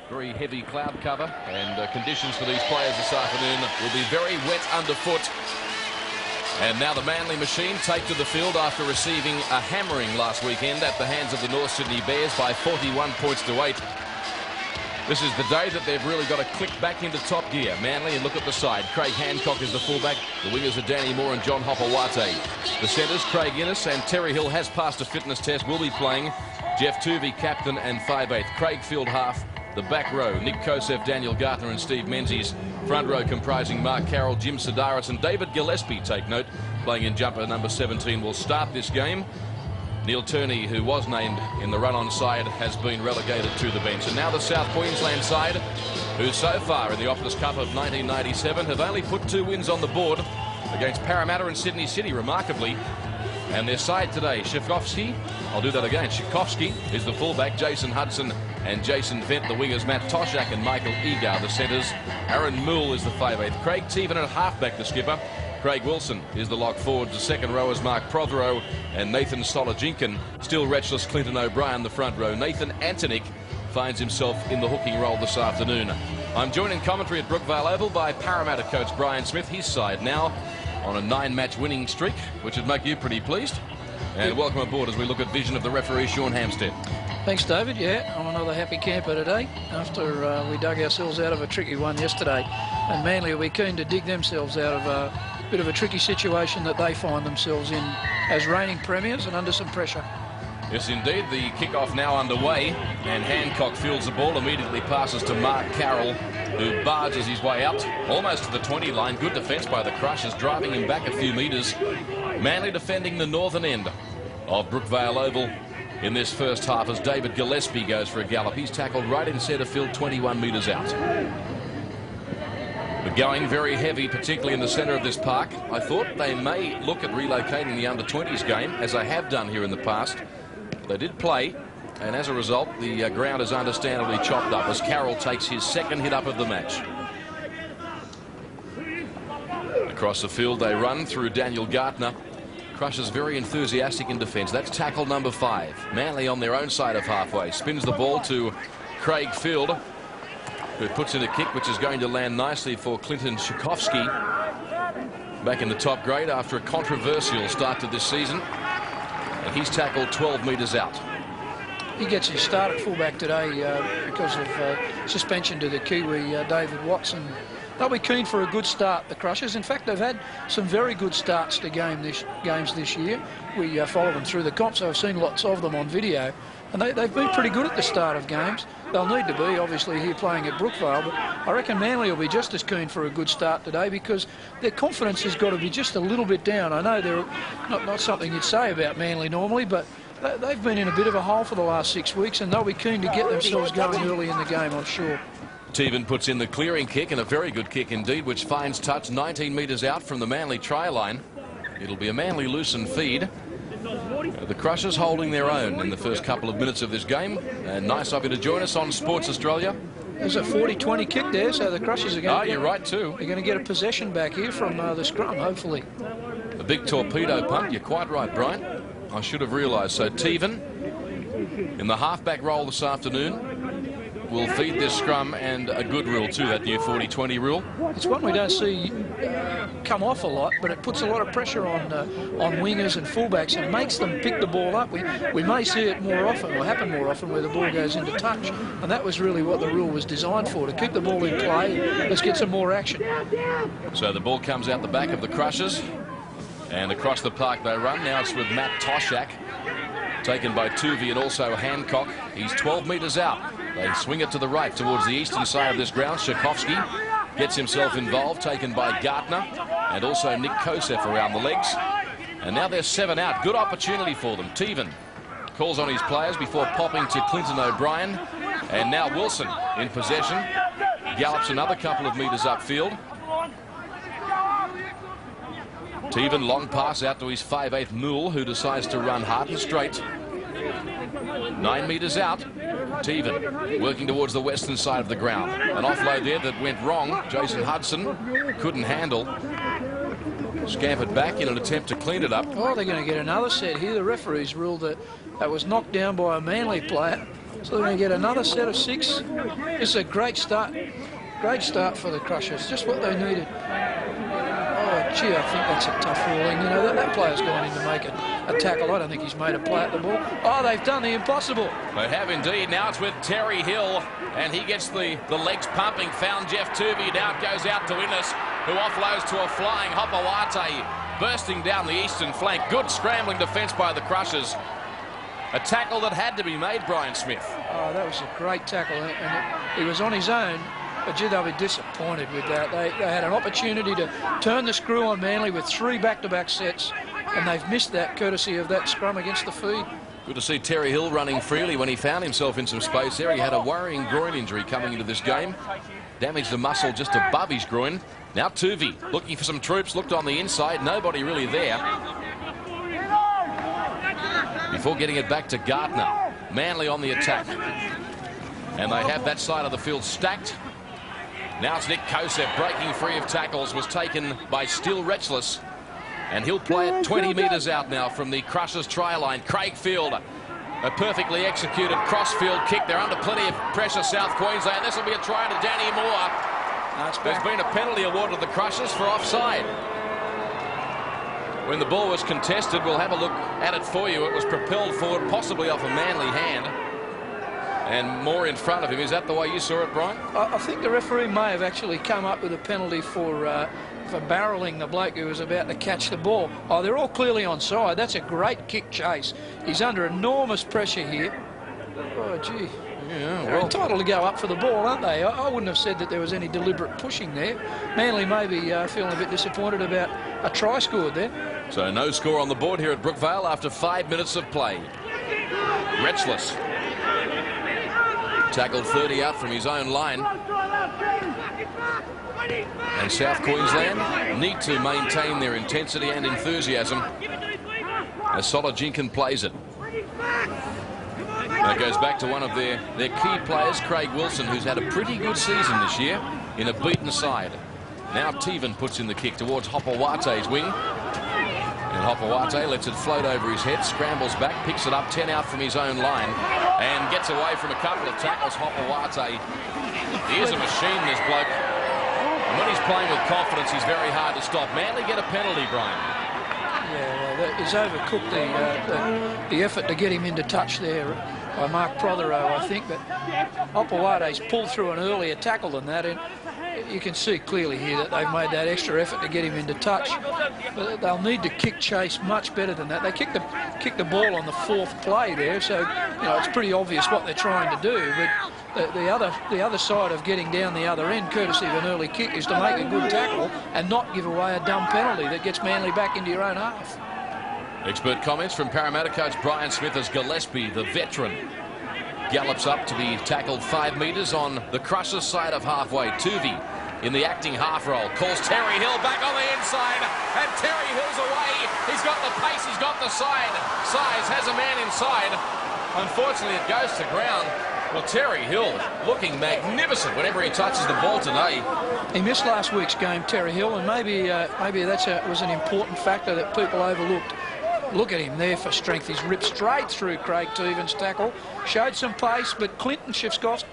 Very heavy cloud cover, and conditions for these players this afternoon will be very wet underfoot. And now the Manly machine take to the field after receiving a hammering last weekend at the hands of the North Sydney Bears by 41 points to 8. This is the day that they've really got to click back into top gear. Manly, and look at the side. Craig Hancock is the fullback. The wingers are Danny Moore and John Hopewate. The centres, Craig Innes, and Terry Hill has passed a fitness test, will be playing. Jeff Tuvey, captain and 5/8. Craig Field, half. The back row, Nick Koseff, Daniel Gartner and Steve Menzies. Front row comprising Mark Carroll, Jim Sedaris and David Gillespie, take note, playing in jumper number 17, will start this game. Neil Turney, who was named in the run-on side, has been relegated to the bench. And now the South Queensland side, who so far in the Optus Cup of 1997 have only put 2 wins on the board against Parramatta and Sydney City, remarkably. And their side today, Shikovsky is the fullback, Jason Hudson and Jason Vent, the wingers, Matt Toshak and Michael Egar, the centres. Aaron Moole is the 5/8. Craig Teven at halfback, the skipper. Craig Wilson is the lock forward. The second rowers, Mark Prothero and Nathan Solojinkin. Still wretchless Clinton O'Brien, the front row. Nathan Antonick finds himself in the hooking role this afternoon. I'm joined in commentary at Brookvale Oval by Parramatta coach Brian Smith. His side now on a 9-match winning streak, which would make you pretty pleased. And welcome aboard as we look at vision of the referee, Sean Hampstead. Thanks, David. Yeah, I'm another happy camper today after we dug ourselves out of a tricky one yesterday. And Manly will be keen to dig themselves out of a bit of a tricky situation that they find themselves in as reigning premiers and under some pressure. Yes, indeed. The kick-off now underway, and Hancock fields the ball, immediately passes to Mark Carroll, who barges his way out almost to the 20 line. Good defence by the Crushers, driving him back a few metres. Manly defending the northern end of Brookvale Oval in this first half as David Gillespie goes for a gallop. He's tackled right in centre field, 21 metres out. But going very heavy, particularly in the centre of this park. I thought they may look at relocating the under-20s game, as they have done here in the past. They did play, and as a result, the ground is understandably chopped up as Carroll takes his second hit up of the match. Across the field they run through Daniel Gartner. Crushers very enthusiastic in defence. That's tackle number 5. Manly on their own side of halfway. Spins the ball to Craig Field, who puts in a kick which is going to land nicely for Clinton Shikovsky. Back in the top grade after a controversial start to this season. And he's tackled 12 metres out. He gets his start at fullback today because of suspension to the Kiwi, David Watson. They'll be keen for a good start, the Crushers. In fact, they've had some very good starts to games this year. We follow them through the comp, so I've seen lots of them on video. And they've been pretty good at the start of games. They'll need to be, obviously, here playing at Brookvale. But I reckon Manly will be just as keen for a good start today because their confidence has got to be just a little bit down. I know they're not something you'd say about Manly normally, but they've been in a bit of a hole for the last 6 weeks, and they'll be keen to get themselves going early in the game, I'm sure. Teven puts in the clearing kick, and a very good kick indeed, which finds touch 19 metres out from the Manly try line. It'll be a Manly loosened feed. The Crushers holding their own in the first couple of minutes of this game. And nice of you to join us on Sports Australia. There's a 40-20 kick there, so the Crushers are going to you're right too. They're going to get a possession back here from the scrum, hopefully. A big torpedo punt. You're quite right, Brian. I should have realised. So Teven in the halfback role this afternoon will feed this scrum, and a good rule too, that new 40-20 rule. It's one we don't see come off a lot, but it puts a lot of pressure on wingers and fullbacks and makes them pick the ball up. We may see it more often, or happen more often, where the ball goes into touch, and that was really what the rule was designed for, to keep the ball in play. Let's get some more action. So the ball comes out the back of the Crushers, and across the park they run. Now it's with Matt Toshak, taken by Tuvey and also Hancock. He's 12 metres out. They swing it to the right towards the eastern side of this ground. Shikovsky gets himself involved, taken by Gartner and also Nick Koseff around the legs. And now they're 7 out. Good opportunity for them. Teven calls on his players before popping to Clinton O'Brien. And now Wilson in possession. Gallops another couple of metres upfield. Teven, long pass out to his 5/8 Moole, who decides to run hard and straight. 9 metres out. Teven working towards the western side of the ground. An offload there that went wrong. Jason Hudson couldn't handle. Scampered back in an attempt to clean it up. Oh, they're going to get another set here. The referees ruled that that was knocked down by a Manly player. So they're going to get another set of 6. This is a great start. Great start for the Crushers. Just what they needed. Oh, gee, I think that's a tough ruling. You know, that player's gone in to make a tackle. I don't think he's made a play at the ball. Oh, they've done the impossible. They have indeed. Now it's with Terry Hill, and he gets the legs pumping. Found Jeff Tuvey. Now it goes out to Innes, who offloads to a flying Hopawate, bursting down the eastern flank. Good scrambling defence by the Crushers. A tackle that had to be made, Brian Smith. Oh, that was a great tackle, and he was on his own. But gee, they'll be disappointed with that. They had an opportunity to turn the screw on Manly with 3 back-to-back sets, and they've missed that courtesy of that scrum against the feed. Good to see Terry Hill running freely when he found himself in some space there. He had a worrying groin injury coming into this game. Damaged the muscle just above his groin. Now Tuvey looking for some troops, looked on the inside, nobody really there. Before getting it back to Gardner. Manly on the attack. And they have that side of the field stacked. Now it's Nick Kosef breaking free of tackles, was taken by Still Retchless, and he'll play it 20 metres out now from the Crushers try line. Craig Field, a perfectly executed crossfield kick. They're under plenty of pressure, South Queensland. This will be a try to Danny Moore. There's been a penalty awarded to the Crushers for offside. When the ball was contested, we'll have a look at it for you. It was propelled forward, possibly off a Manly hand. And Moore in front of him. Is that the way you saw it, Brian? I think the referee may have actually come up with a penalty for barrelling the bloke who was about to catch the ball. Oh, they're all clearly onside. That's a great kick chase. He's under enormous pressure here. Oh, gee. Yeah, They're entitled to go up for the ball, aren't they? I wouldn't have said that there was any deliberate pushing there. Manly may be feeling a bit disappointed about a try scored there. So no score on the board here at Brookvale after 5 minutes of play. Retchless. Tackled 30 out from his own line. And South Queensland need to maintain their intensity and enthusiasm as Solojinkin plays it. That goes back to one of their key players, Craig Wilson, who's had a pretty good season this year in a beaten side. Now Teven puts in the kick towards Hopowate's wing. And Hopawate lets it float over his head, scrambles back, picks it up 10 out from his own line, and gets away from a couple of tackles. Hopawate, he is a machine, this bloke. And when he's playing with confidence, he's very hard to stop. Manly get a penalty, Brian. Yeah, well, he's overcooked the effort to get him into touch there by Mark Prothero, I think. But Hopowate's pulled through an earlier tackle than that, and you can see clearly here that they've made that extra effort to get him into touch. But they'll need to kick chase much better than that. They kicked the ball on the 4th play there, so you know it's pretty obvious what they're trying to do. But the other side of getting down the other end, courtesy of an early kick, is to make a good tackle and not give away a dumb penalty that gets Manly back into your own half. Expert comments from Parramatta coach Brian Smith as Gillespie, the veteran, gallops up to be tackled 5 metres on the Crushers side of halfway. Tuvey in the acting half roll calls Terry Hill back on the inside, and Terry Hill's away. He's got the pace, he's got the size, has a man inside. Unfortunately, it goes to ground. Well, Terry Hill looking magnificent whenever he touches the ball today. He missed last week's game, Terry Hill, and maybe that was an important factor that people overlooked. Look at him there for strength. He's ripped straight through Craig Teven's tackle. Showed some pace, but Clinton Shifskovs,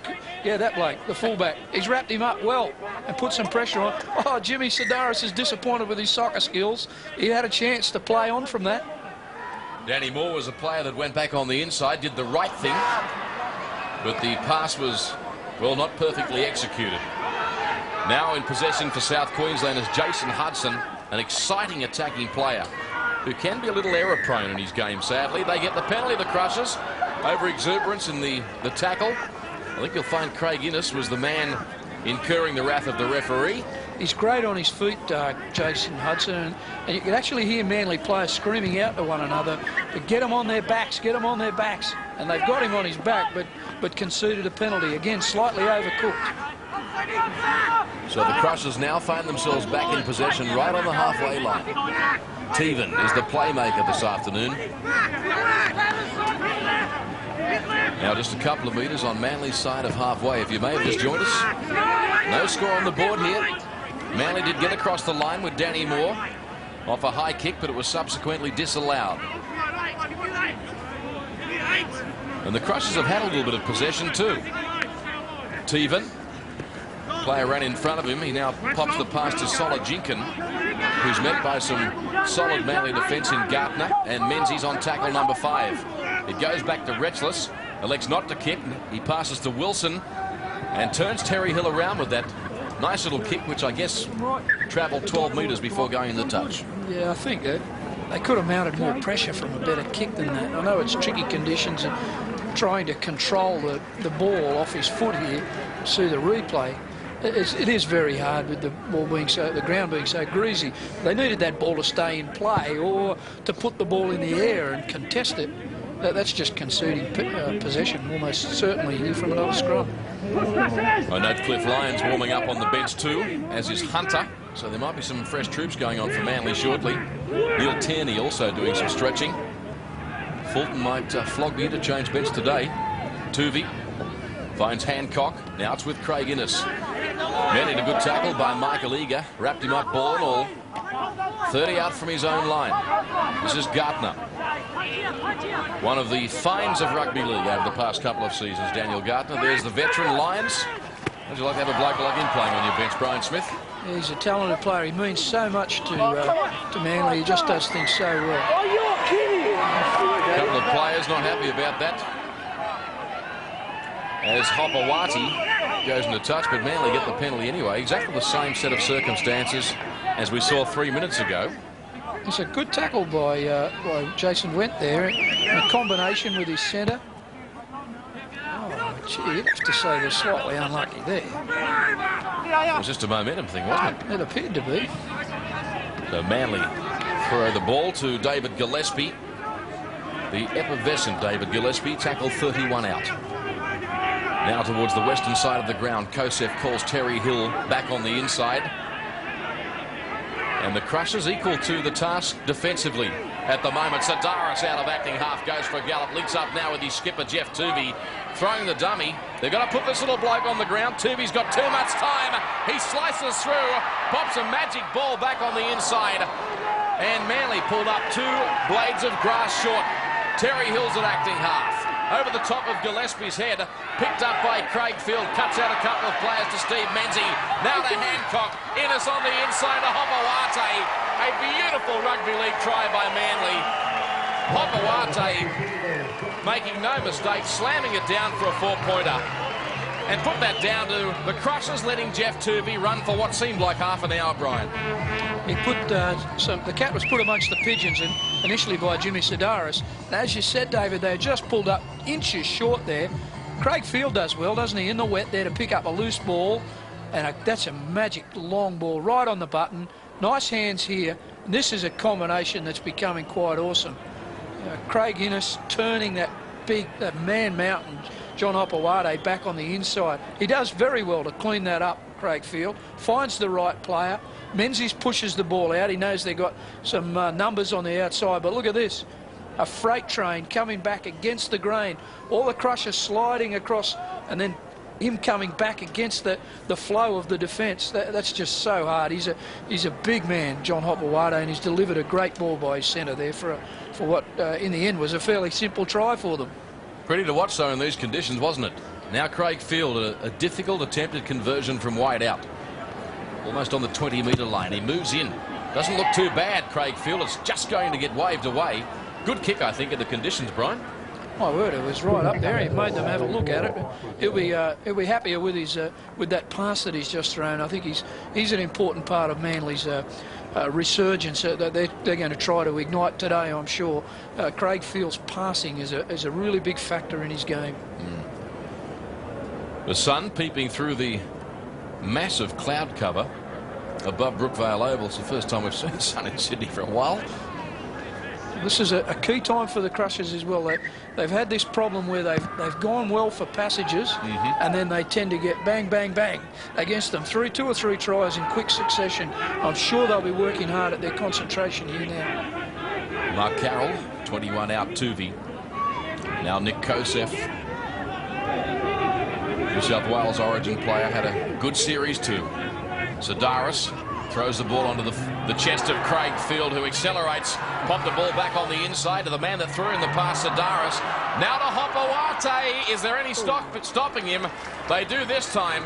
yeah, that bloke, the fullback, he's wrapped him up well and put some pressure on. Oh, Jimmy Sedaris is disappointed with his soccer skills. He had a chance to play on from that. Danny Moore was a player that went back on the inside, did the right thing, but the pass was, well, not perfectly executed. Now in possession for South Queensland is Jason Hudson, an exciting attacking player who can be a little error-prone in his game, sadly. They get the penalty, the Crushers, over exuberance in the tackle. I think you'll find Craig Innes was the man incurring the wrath of the referee. He's great on his feet, Jason Hudson, and you can actually hear Manly players screaming out to one another to get them on their backs, get them on their backs. And they've got him on his back, but conceded a penalty. Again, slightly overcooked. So the Crushers now find themselves back in possession right on the halfway line. Teven is the playmaker this afternoon. Now just a couple of metres on Manly's side of halfway. If you may have just joined us, no score on the board here. Manly did get across the line with Danny Moore off a high kick, but it was subsequently disallowed. And the Crushers have had a little bit of possession too. Teven, player ran in front of him. He now pops the pass to Solodjinkin, who's met by some solid Manly defence in Gartner, and Menzies on tackle number 5. It goes back to Retchless. Elects not to kick. He passes to Wilson and turns Terry Hill around with that nice little kick, which I guess travelled 12 metres before going in the touch. Yeah, I think they could have mounted more pressure from a better kick than that. I know it's tricky conditions and trying to control the ball off his foot here. See the replay. It is very hard with the ball being the ground being so greasy. They needed that ball to stay in play or to put the ball in the air and contest it. That's just conceding possession, almost certainly here from another scrum. I note Cliff Lyons warming up on the bench too, as is Hunter. So there might be some fresh troops going on for Manly shortly. Neil Tierney also doing some stretching. Fulton might flog the interchange bench today. Tuvey finds Hancock. Now it's with Craig Innes. Met in a good tackle by Michael Eager. Wrapped him up ball and all. 30 out from his own line. This is Gartner. One of the finds of rugby league over the past couple of seasons, Daniel Gartner. There's the veteran Lyons. How'd you like to have a bloke like him playing on your bench, Brian Smith? Yeah, he's a talented player. He means so much to Manly. He just does things so well. A couple of players not happy about that. As Hopawati goes into touch, but Manly get the penalty anyway. Exactly the same set of circumstances as we saw 3 minutes ago. It's a good tackle by Jason Went there. A combination with his centre. Oh, gee, you'd have to say they're slightly unlucky there. It was just a momentum thing, wasn't it? It appeared to be. So Manly throw the ball to David Gillespie. The effervescent David Gillespie, tackle 31 out. Now towards the western side of the ground, Kosef calls Terry Hill back on the inside. And the Crushers equal to the task defensively at the moment. Sidaris out of acting half, goes for a gallop, links up now with his skipper Jeff Tuvey, throwing the dummy. They've got to put this little bloke on the ground. Tuvey's got too much time. He slices through, pops a magic ball back on the inside, and Manly pulled up 2 blades of grass short. Terry Hill's at acting half. Over the top of Gillespie's head, picked up by Craig Field, cuts out a couple of players to Steve Menzies. Now to Hancock, Innes on the inside to Hopawati. A beautiful rugby league try by Manly. Hopawati making no mistake, slamming it down for a 4-pointer. And put that down to the Crushers letting Jeff Tuvey run for what seemed like half an hour, Brian. He put the cat was put amongst the pigeons and initially by Jimmy Sidaris. As you said, David, they had just pulled up inches short there. Craig Field does well, doesn't he, in the wet there to pick up a loose ball. And that's a magic long ball right on the button. Nice hands here. And this is a combination that's becoming quite awesome. Craig Innes turning that man mountain, John Hopawati, back on the inside. He does very well to clean that up, Craig Field. Finds the right player. Menzies pushes the ball out. He knows they've got some numbers on the outside. But look at this. A freight train coming back against the grain. All the Crushers sliding across and then him coming back against the flow of the defence. That's just so hard. He's a big man, John Hopawati, and he's delivered a great ball by his centre there for what in the end was a fairly simple try for them. Pretty to watch though in these conditions, wasn't it? Now Craig Field, a difficult attempted conversion from wide out. Almost on the 20-metre line. He moves in. Doesn't look too bad, Craig Field. It's just going to get waved away. Good kick, I think, in the conditions, Brian. My word, it was right up there. He made them have a look at it. He'll be happier with his with that pass that he's just thrown. I think he's an important part of Manly's resurgence that they're going to try to ignite today, I'm sure. Craig Field's passing is a really big factor in his game. The sun peeping through the massive cloud cover above Brookvale Oval. It's the first time we've seen the sun in Sydney for a while. This is a key time for the Crushers as well. They've had this problem where they've gone well for passages, and then they tend to get bang, bang, bang against them. 2 or 3 tries in quick succession. I'm sure they'll be working hard at their concentration here now. Mark Carroll, 21 out, Tuvey. Now Nick Kosef, New South Wales origin player, had a good series too. Sidaris Throws the ball onto the chest of Craig Field, who accelerates. Popped the ball back on the inside to the man that threw in the pass, Sadaris. Now to Hopawate. Is there any stopping him? They do this time.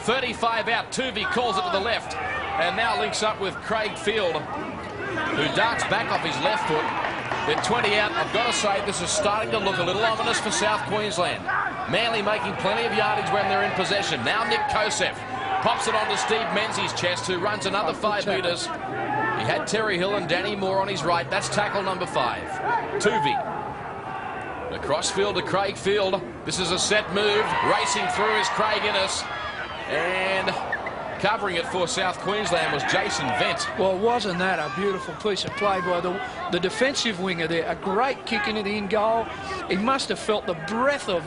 35 out. Tuvey calls it to the left. And now links up with Craig Field, who darts back off his left foot. They're 20 out. I've got to say, this is starting to look a little ominous for South Queensland. Manly making plenty of yardage when they're in possession. Now Nick Kosef pops it onto Steve Menzies' chest, who runs another 5 metres. He had Terry Hill and Danny Moore on his right. That's tackle number 5. Tuvey. Across field to Craig Field. This is a set move. Racing through is Craig Innes. And covering it for South Queensland was Jason Vent. Well, wasn't that a beautiful piece of play by the defensive winger there? A great kick into the in goal. He must have felt the breath of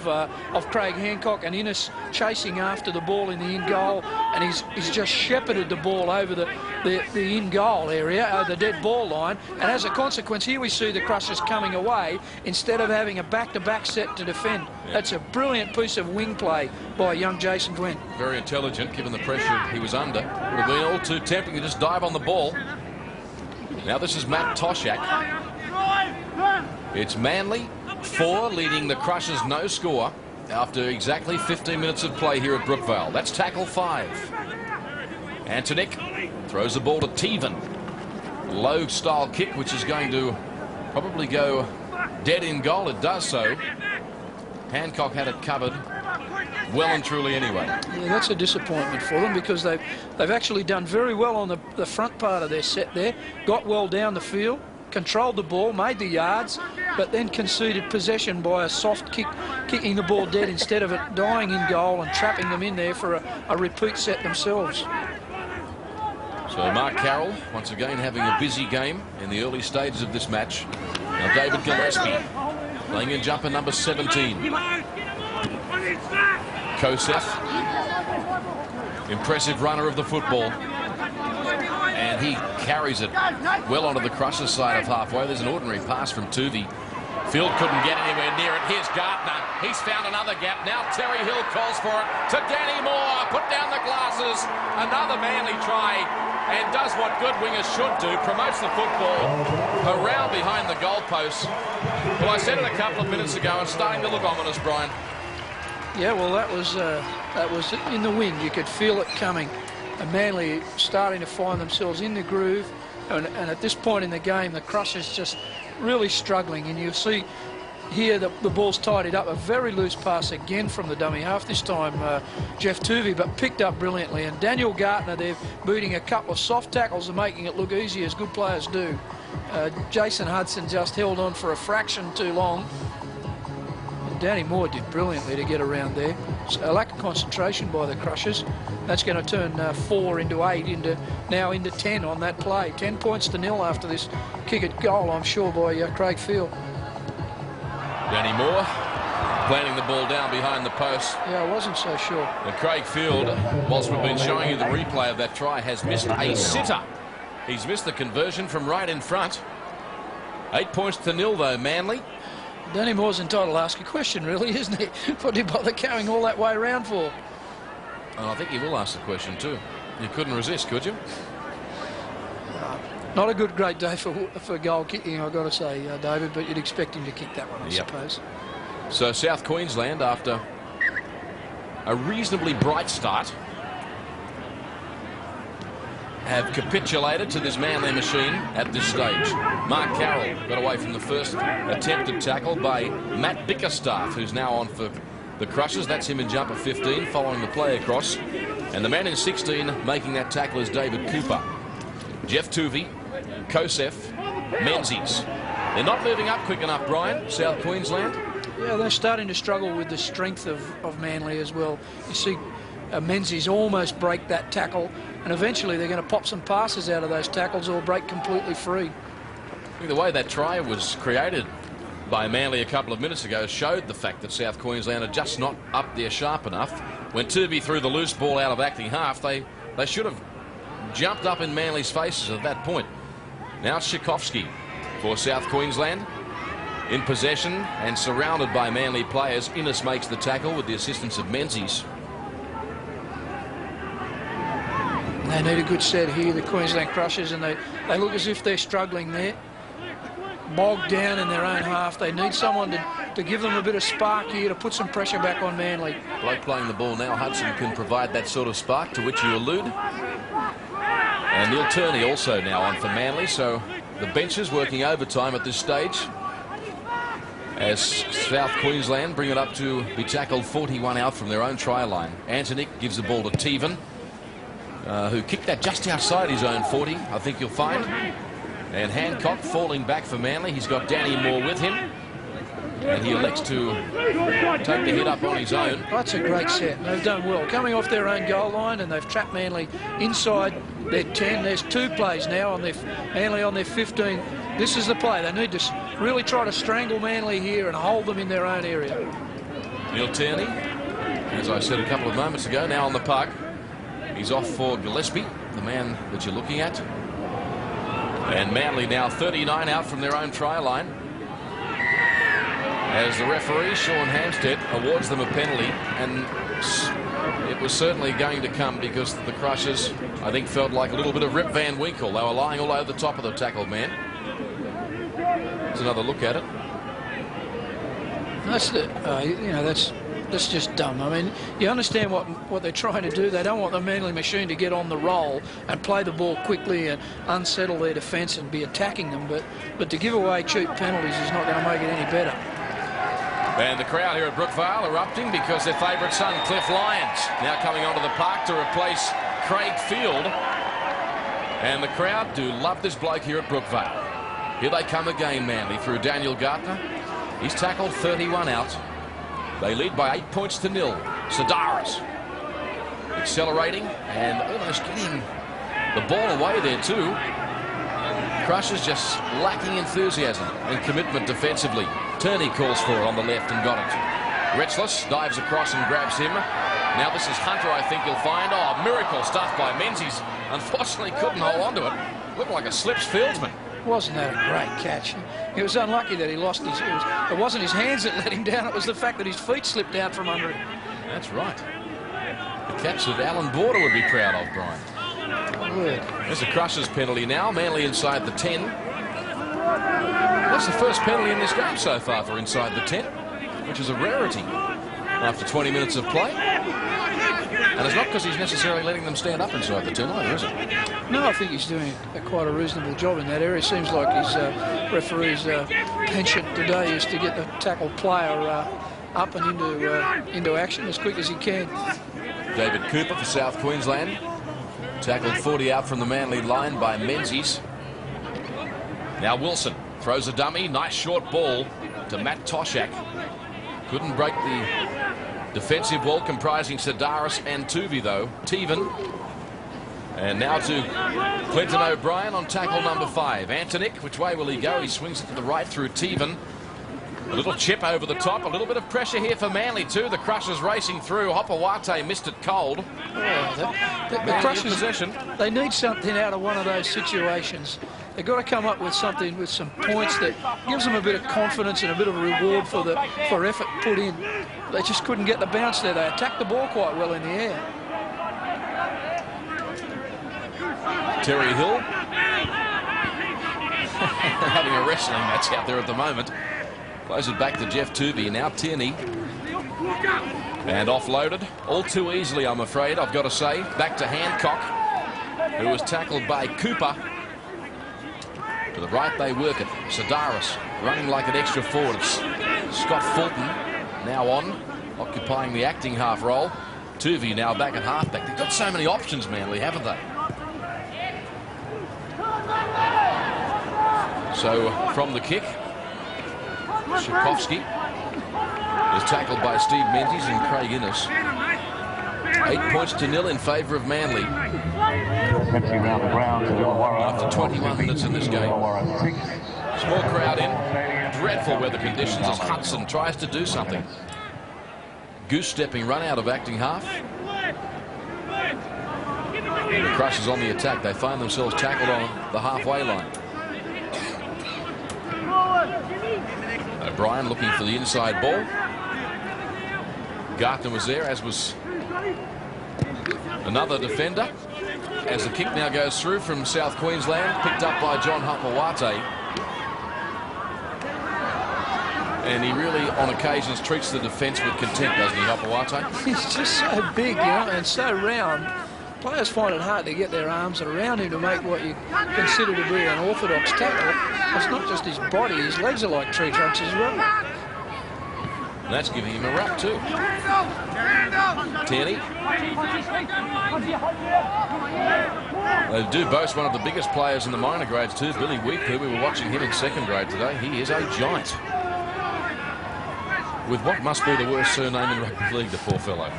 Craig Hancock and Innes chasing after the ball in the in goal, and he's just shepherded the ball over the in goal area, the dead ball line, and as a consequence, here we see the Crushers coming away instead of having a back-to-back set to defend. Yeah. That's a brilliant piece of wing play by young Jason Gwynn. Very intelligent, given the pressure he was under. Would have been all too tempting to just dive on the ball. Now this is Matt Toshak. It's Manly 4 leading the Crushers no score after exactly 15 minutes of play here at Brookvale. That's tackle 5. Antonik throws the ball to Teven. Low style kick, which is going to probably go dead in goal. It does so. Hancock had it covered well and truly anyway. Yeah, that's a disappointment for them, because they've actually done very well on the front part of their set there. Got well down the field, controlled the ball, made the yards, but then conceded possession by a soft kick, kicking the ball dead instead of it dying in goal and trapping them in there for a repeat set themselves. So Mark Carroll once again having a busy game in the early stages of this match. Now David Gillespie playing in jumper number 17. Kosef, impressive runner of the football, and he carries it well onto the Crushers side of halfway. There's an ordinary pass from Tuvey. Field couldn't get anywhere near it. Here's Gardner. He's found another gap. Now Terry Hill calls for it to Danny Moore. Put down the glasses. Another Manly try, and does what good wingers should do. Promotes the football around behind the goalpost. Well, I said it a couple of minutes ago. It's starting to look ominous, Brian. Yeah, well, that was in the wind. You could feel it coming. And Manly starting to find themselves in the groove. And at this point in the game, the Crushers just really struggling. And you'll see here the ball's tidied up. A very loose pass again from the dummy half. This time, Jeff Tuvey, but picked up brilliantly. And Daniel Gartner, they're booting a couple of soft tackles and making it look easy, as good players do. Jason Hudson just held on for a fraction too long. Danny Moore did brilliantly to get around there. So a lack of concentration by the Crushers. That's going to turn 4 into 8, now into 10 on that play. 10 points to 0 after this kick at goal, I'm sure, by Craig Field. Danny Moore planting the ball down behind the post. Yeah, I wasn't so sure. And Craig Field, whilst we've been showing you the replay of that try, has missed a sitter. He's missed the conversion from right in front. 8 points to 0 though, Manly. Danny Moore's entitled to ask a question, really, isn't he? What did he bother going all that way around for? And I think he will ask the question too. You couldn't resist, could you? Not a great day for goal kicking, I've got to say, David, but you'd expect him to kick that one, I suppose. So South Queensland, after a reasonably bright start, have capitulated to this Manly machine at this stage. Mark Carroll got away from the first attempted tackle by Matt Bickerstaff, who's now on for the Crushers. That's him in jumper 15, following the play across. And the man in 16 making that tackle is David Cooper. Jeff Tuvey, Kosef, Menzies. They're not moving up quick enough, Brian, South Queensland. Yeah, they're starting to struggle with the strength of Manly as well. You see Menzies almost break that tackle, and eventually they're going to pop some passes out of those tackles or break completely free. The way that try was created by Manly a couple of minutes ago showed the fact that South Queensland are just not up there sharp enough. When Tuvey threw the loose ball out of acting half, they should have jumped up in Manly's faces at that point. Now it's Tchaikovsky for South Queensland in possession and surrounded by Manly players. Innes makes the tackle with the assistance of Menzies. They need a good set here, the Queensland Crushers, and they look as if they're struggling there. Bogged down in their own half. They need someone to give them a bit of spark here, to put some pressure back on Manly. Bloke playing the ball now, Hudson, can provide that sort of spark to which you allude. And Neil Turney also now on for Manly, so the benches working overtime at this stage as South Queensland bring it up to be tackled 41 out from their own try line. Antonick gives the ball to Teven, who kicked that just outside his own 40, I think you'll find. And Hancock falling back for Manly. He's got Danny Moore with him, and he elects to take the hit up on his own. That's a great set. They've done well. Coming off their own goal line, and they've trapped Manly inside their 10. There's 2 plays now on their Manly on their 15. This is the play. They need to really try to strangle Manly here and hold them in their own area. Neil Turney, as I said a couple of moments ago, now on the puck. He's off for Gillespie, the man that you're looking at. And Manly now 39 out from their own try line, as the referee, Sean Hampstead, awards them a penalty, and it was certainly going to come because the Crushers, I think, felt like a little bit of Rip Van Winkle. They were lying all over the top of the tackled man. There's another look at it. That's that's just dumb. I mean, you understand what they're trying to do. They don't want the Manly machine to get on the roll and play the ball quickly and unsettle their defence and be attacking them. But to give away cheap penalties is not going to make it any better. And the crowd here at Brookvale erupting because their favourite son, Cliff Lyons, now coming onto the park to replace Craig Field. And the crowd do love this bloke here at Brookvale. Here they come again, Manly, through Daniel Gartner. He's tackled 31 out. They lead by 8 points to 0. Sedaris accelerating and almost getting the ball away there too. Crushers just lacking enthusiasm and commitment defensively. Turney calls for it on the left and got it. Retzless dives across and grabs him. Now this is Hunter, I think you'll find. Oh, miracle stuff by Menzies. Unfortunately couldn't hold on to it. Looked like a slips fieldsman. Wasn't that a great catch? He was unlucky that he lost his... It wasn't his hands that let him down. It was the fact that his feet slipped out from under him. That's right. The catch that Alan Border would be proud of, Brian. Word. There's a Crushers penalty now. Manly inside the 10. That's the first penalty in this game so far for inside the 10, which is a rarity after 20 minutes of play. And it's not because he's necessarily letting them stand up inside the 10 either, is it? No, I think he's doing quite a reasonable job in that area. Seems like his referee's penchant today is to get the tackle player up and into action as quick as he can. David Cooper for South Queensland. Tackled 40 out from the Manly line by Menzies. Now Wilson throws a dummy. Nice short ball to Matt Toshak. Couldn't break the defensive wall comprising Sedaris and Tuvi, though. Teven. And now to Clinton O'Brien on tackle number 5. Antonick, which way will he go? He swings it to the right through Teven. A little chip over the top. A little bit of pressure here for Manly, too. The Crushers racing through. Hopawate missed it cold. The Crushers, possession. They need something out of one of those situations. They've got to come up with something, with some points that gives them a bit of confidence and a bit of a reward for effort put in. They just couldn't get the bounce there. They attacked the ball quite well in the air. Terry Hill having a wrestling match out there at the moment. Plays it back to Jeff Tuvey. Now Tierney. And offloaded. All too easily, I'm afraid, I've got to say. Back to Hancock, who was tackled by Cooper. To the right they work it. Sedaris running like an extra forward. It's Scott Fulton now on, occupying the acting half role. Tuvey now back at halfback. They've got so many options, Manly, haven't they? So from the kick, Szykovsky is tackled by Steve Menzies and Craig Innes. 8 points to 0 in favour of Manly after 21 minutes in this game. Small crowd in, dreadful weather conditions as Hudson tries to do something. Goose stepping run out of acting half. And the Crushers on the attack. They find themselves tackled on the halfway line. O'Brien looking for the inside ball. Gartner was there, as was Another defender as the kick now goes through from South Queensland, picked up by John Hapawate. And he really, on occasions, treats the defence with contempt, doesn't he, Hapawate? He's just so big, you know, and so round. Players find it hard to get their arms around him to make what you consider to be an orthodox tackle. It's not just his body, his legs are like tree trunks as well. And that's giving him a rap too. Tierney. They do boast one of the biggest players in the minor grades too, Billy Weepu. We were watching him in second grade today. He is a giant. With what must be the worst surname in rugby league, the poor fellow.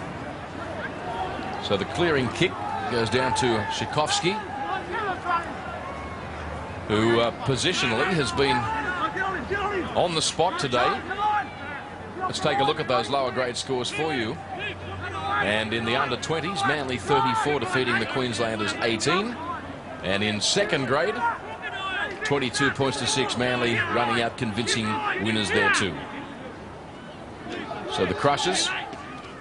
So the clearing kick goes down to Shikovsky, who positionally has been on the spot today. Let's take a look at those lower grade scores for you. And in the under-20s, Manly 34 defeating the Queenslanders 18. And in second grade, 22 points to 6, Manly running out convincing winners there too. So the Crushers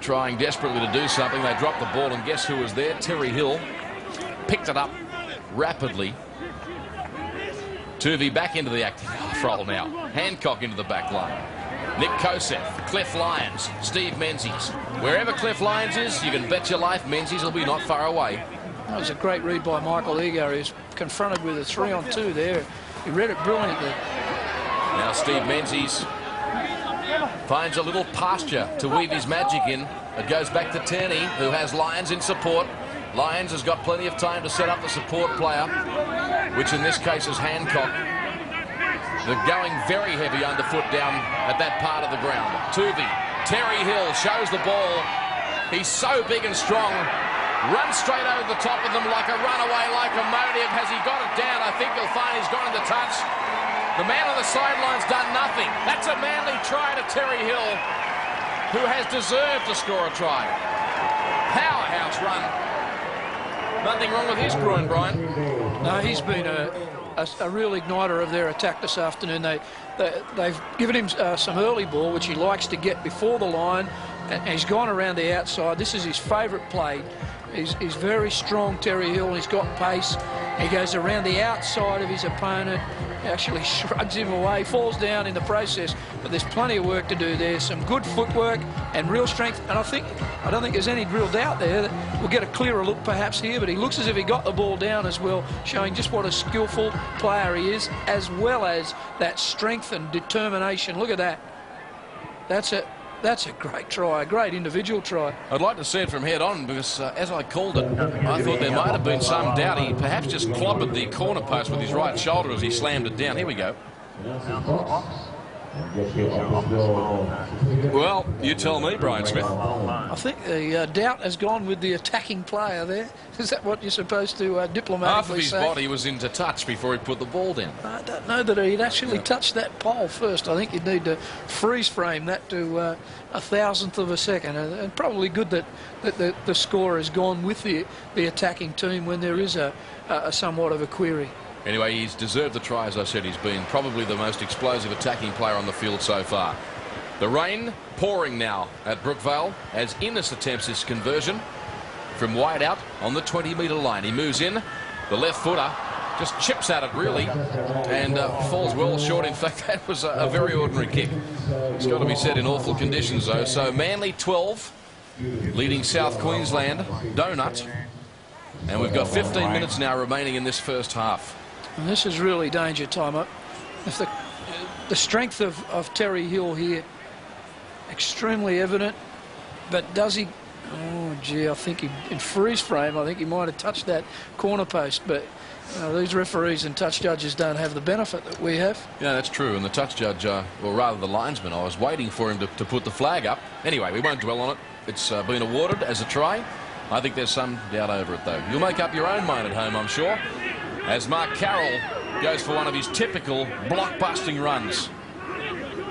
trying desperately to do something. They dropped the ball, and guess who was there? Terry Hill picked it up rapidly. Tuvey back into the active role now. Hancock into the back line. Nick Kosef, Cliff Lyons, Steve Menzies. Wherever Cliff Lyons is, you can bet your life Menzies will be not far away. That was a great read by Michael Ego. He was confronted with a 3-on-2 there. He read it brilliantly. Now Steve Menzies finds a little pasture to weave his magic in. It goes back to Tierney, who has Lyons in support. Lyons has got plenty of time to set up the support player, which in this case is Hancock. They're going very heavy underfoot down at that part of the ground. Tuvey, Terry Hill shows the ball. He's so big and strong. Runs straight over the top of them like a runaway locomotive. Has he got it down? I think you'll find he's gone into touch. The man on the sideline's done nothing. That's a Manly try to Terry Hill, who has deserved to score a try. Powerhouse run. Nothing wrong with his groin, Brian. No, he's been a real igniter of their attack this afternoon. They've given him some early ball, which he likes to get before the line, and he's gone around the outside. This is his favourite play. He's very strong, Terry Hill. He's got pace. He goes around the outside of his opponent, actually shrugs him away, falls down in the process. But there's plenty of work to do there. Some good footwork and real strength. And I don't think there's any real doubt there that we'll get a clearer look perhaps here. But he looks as if he got the ball down as well, showing just what a skillful player he is, as well as that strength and determination. Look at that. That's a great try, a great individual try. I'd like to see it from head on because, as I called it, I thought there might have been some doubt. He perhaps just clobbered the corner post with his right shoulder as he slammed it down. Here we go. Well, you tell me, Brian Smith. I think the doubt has gone with the attacking player there. Is that what you're supposed to diplomatically Half of his say? body was into touch before he put the ball down. I don't know that he'd actually touched that pole first. I think you'd need to freeze frame that to a 1,000th of a second. And probably good that the score has gone with the attacking team when there is a somewhat of a query. Anyway, he's deserved the try, as I said. He's been probably the most explosive attacking player on the field so far. The rain pouring now at Brookvale as Innes attempts this conversion from wide out on the 20-metre line. He moves in. The left footer just chips at it, really, and falls well short. In fact, that was a very ordinary kick. It's got to be said in awful conditions, though. So Manly 12, leading South Queensland donut. And we've got 15 minutes now remaining in this first half. And this is really danger time. If the strength of Terry Hill here, extremely evident, but does he? Oh, gee, I think in freeze frame, I think he might have touched that corner post, but these referees and touch judges don't have the benefit that we have. Yeah, that's true. And the touch judge, or rather the linesman, I was waiting for him to put the flag up. Anyway, we won't dwell on it. It's been awarded as a try. I think there's some doubt over it, though. You'll make up your own mind at home, I'm sure, as Mark Carroll goes for one of his typical block-busting runs.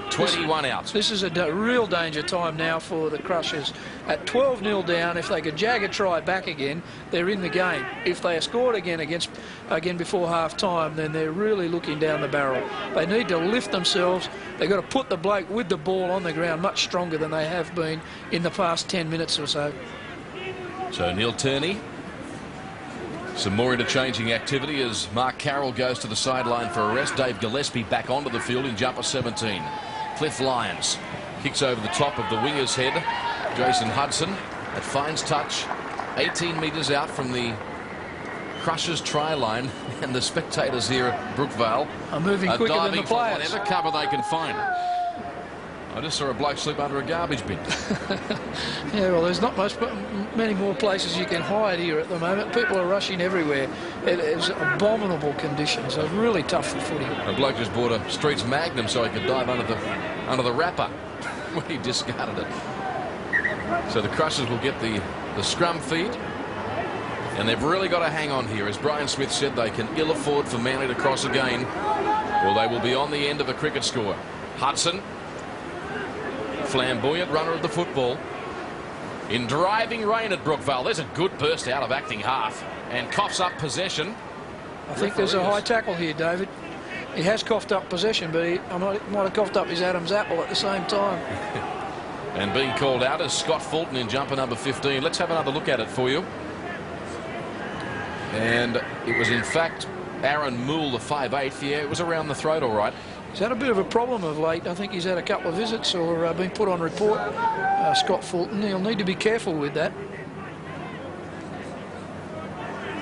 21 outs. This is a real danger time now for the Crushers. At 12-0 down, if they could jag a try back again, they're in the game. If they are scored again before half-time, then they're really looking down the barrel. They need to lift themselves. They've got to put the bloke with the ball on the ground much stronger than they have been in the past 10 minutes or so. So Neil Turney. Some more interchanging activity as Mark Carroll goes to the sideline for a rest. Dave Gillespie back onto the field in jumper 17. Cliff Lyons kicks over the top of the winger's head. Jason Hudson, that finds touch 18 metres out from the Crushers try line, and the spectators here at Brookvale are moving quicker than the players. Whatever cover they can find. I just saw a bloke slip under a garbage bin. Yeah, well, there's not many more places you can hide here at the moment. People are rushing everywhere. It is abominable conditions. It's really tough for footy. A bloke just bought a Streets Magnum so he could dive under the wrapper when he discarded it. So the Crushers will get the scrum feed. And they've really got to hang on here. As Brian Smith said, they can ill afford for Manly to cross again, or they will be on the end of a cricket score. Hudson, flamboyant runner of the football. In driving rain at Brookvale, there's a good burst out of acting half and coughs up possession. I think there's a high tackle here, David. He has coughed up possession, but he might have coughed up his Adam's apple at the same time. And being called out is Scott Fulton in jumper number 15. Let's have another look at it for you. And it was, in fact, Aaron Moole, the 5'8". Yeah, it was around the throat, all right. He's had a bit of a problem of late. I think he's had a couple of visits or been put on report. Scott Fulton, he'll need to be careful with that.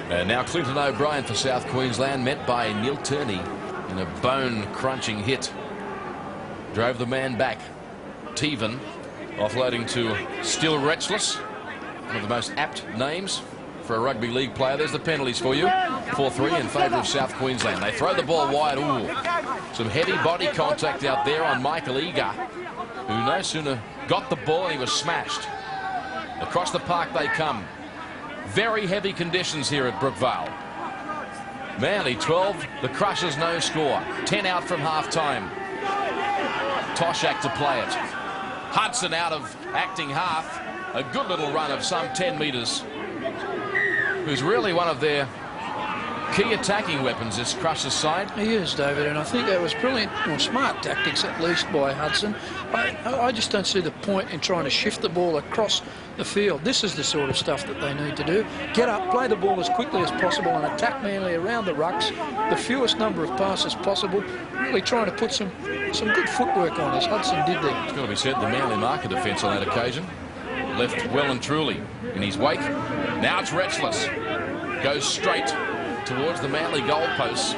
And now Clinton O'Brien for South Queensland, met by Neil Turney in a bone-crunching hit. Drove the man back. Teven offloading to Still Retchless, one of the most apt names for a rugby league player. There's the penalties for you. 4-3 in favour of South Queensland. They throw the ball wide. Ooh, some heavy body contact out there on Michael Eager, who no sooner got the ball and he was smashed. Across the park they come. Very heavy conditions here at Brookvale. Manly 12, the Crushers no score. 10 out from half-time. Toshak to play it. Hudson out of acting half. A good little run of some 10 metres. Who's really one of their key attacking weapons, this Crushers side. He is, David, and I think that was brilliant, or smart tactics at least by Hudson. I just don't see the point in trying to shift the ball across the field. This is the sort of stuff that they need to do. Get up, play the ball as quickly as possible and attack Manly around the rucks. The fewest number of passes possible. Really trying to put some good footwork on, as Hudson did there. It's got to be said, the Manly marker defence on that occasion left well and truly in his wake. Now it's Retchless. Goes straight towards the Manly goalposts.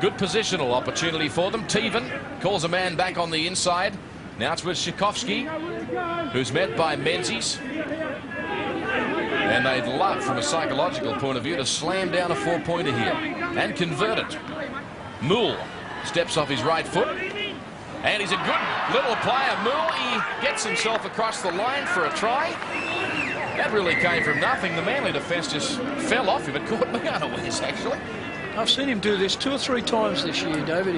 Good positional opportunity for them. Teven calls a man back on the inside. Now it's with Tchaikovsky, who's met by Menzies. And they'd love, from a psychological point of view, to slam down a 4-pointer here and convert it. Moole steps off his right foot. And he's a good little player. Moole, he gets himself across the line for a try. That really came from nothing. The Manly defence just fell off him. It caught me unawares, actually. I've seen him do this 2 or 3 times this year, David.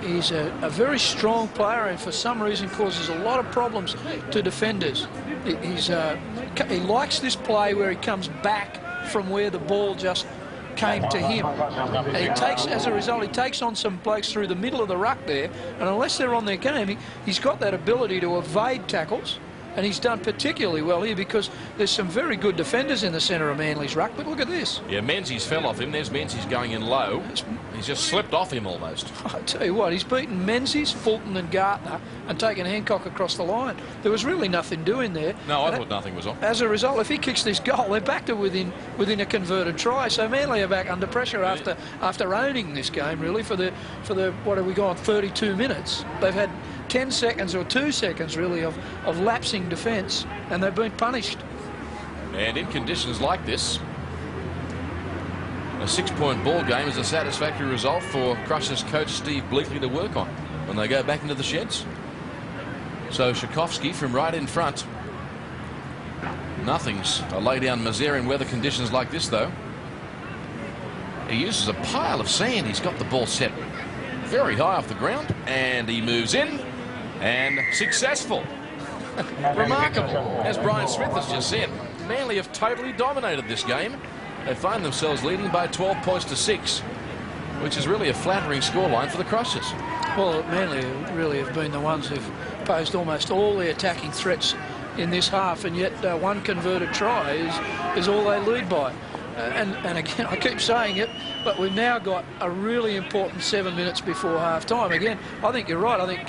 He's a very strong player and for some reason causes a lot of problems to defenders. He likes this play where he comes back from where the ball just came to him. And he takes, as a result, he takes on some blokes through the middle of the ruck there, and unless they're on their game, he's got that ability to evade tackles. And he's done particularly well here because there's some very good defenders in the centre of Manly's ruck. But look at this. Yeah, Menzies fell off him. There's Menzies going in low. He's just slipped off him almost. I tell you what, he's beaten Menzies, Fulton and Gartner and taken Hancock across the line. There was really nothing doing there. No, I thought nothing was on. As a result, if he kicks this goal, they're back to within a converted try. So Manly are back under pressure after owning this game, really, for the what have we gone, 32 minutes. They've had 10 seconds or 2 seconds really of lapsing defence, and they've been punished. And in conditions like this, a 6-point ball game is a satisfactory result for Crushers coach Steve Bleakley to work on when they go back into the sheds. So Tchaikovsky from right in front. Nothing's a lay down misere in weather conditions like this, though. He uses a pile of sand. He's got the ball set very high off the ground, and he moves in. And successful. Remarkable. As Brian Smith has just said, Manly have totally dominated this game. They find themselves leading by 12 points to 6, which is really a flattering scoreline for the Crushers. Well, Manly really have been the ones who've posed almost all the attacking threats in this half, and yet one converted try is all they lead by. And again, I keep saying it, but we've now got a really important 7 minutes before half-time. Again, I think you're right. I think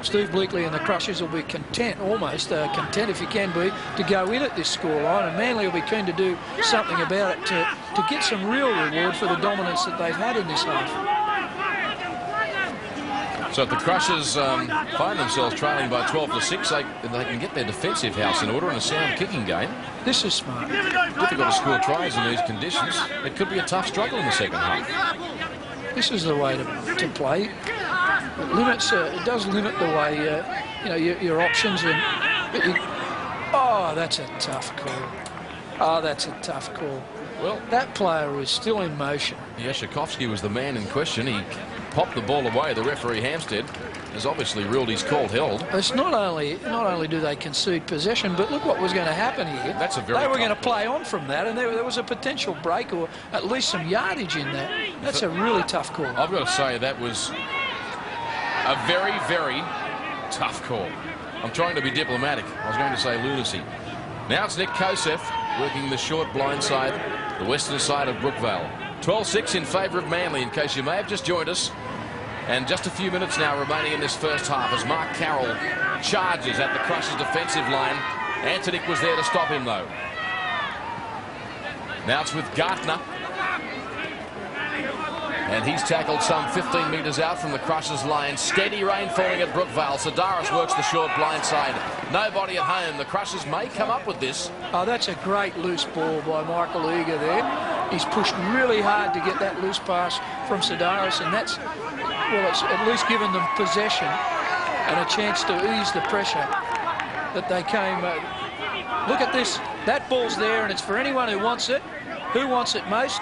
Steve Bleakley and the Crushers will be content, almost content if you can be, to go in at this scoreline, and Manly will be keen to do something about it to get some real reward for the dominance that they've had in this half. So if the Crushers find themselves trailing by 12-6, they can get their defensive house in order in a sound kicking game. This is smart. Difficult to score tries in these conditions. It could be a tough struggle in the second half. This is the way to play. It limits. It does limit the way your options. Oh, that's a tough call. Oh, that's a tough call. Well, that player is still in motion. Yeah, Tchaikovsky was the man in question. He popped the ball away. The referee Hampstead has obviously ruled he's called held. It's not only do they concede possession, but look what was going to happen here. That's a very they were going to play on from that, and there was a potential break or at least some yardage in that. That's a really tough call. I've got to say that was a very, very tough call. I'm trying to be diplomatic. I was going to say lunacy. Now it's Nick Kosef working the short blind side, the western side of Brookvale. 12-6 in favour of Manly, in case you may have just joined us. And just a few minutes now remaining in this first half as Mark Carroll charges at the Crushers' defensive line. Antoniuk was there to stop him, though. Now it's with Gartner. And he's tackled some 15 metres out from the Crushers' line. Steady rain falling at Brookvale. Sidaris works the short blind side. Nobody at home. The Crushers may come up with this. Oh, that's a great loose ball by Michael Eager there. He's pushed really hard to get that loose pass from Sidaris, and that's, well, it's at least given them possession and a chance to ease the pressure that they came. Look at this. That ball's there, and it's for anyone who wants it. Who wants it most?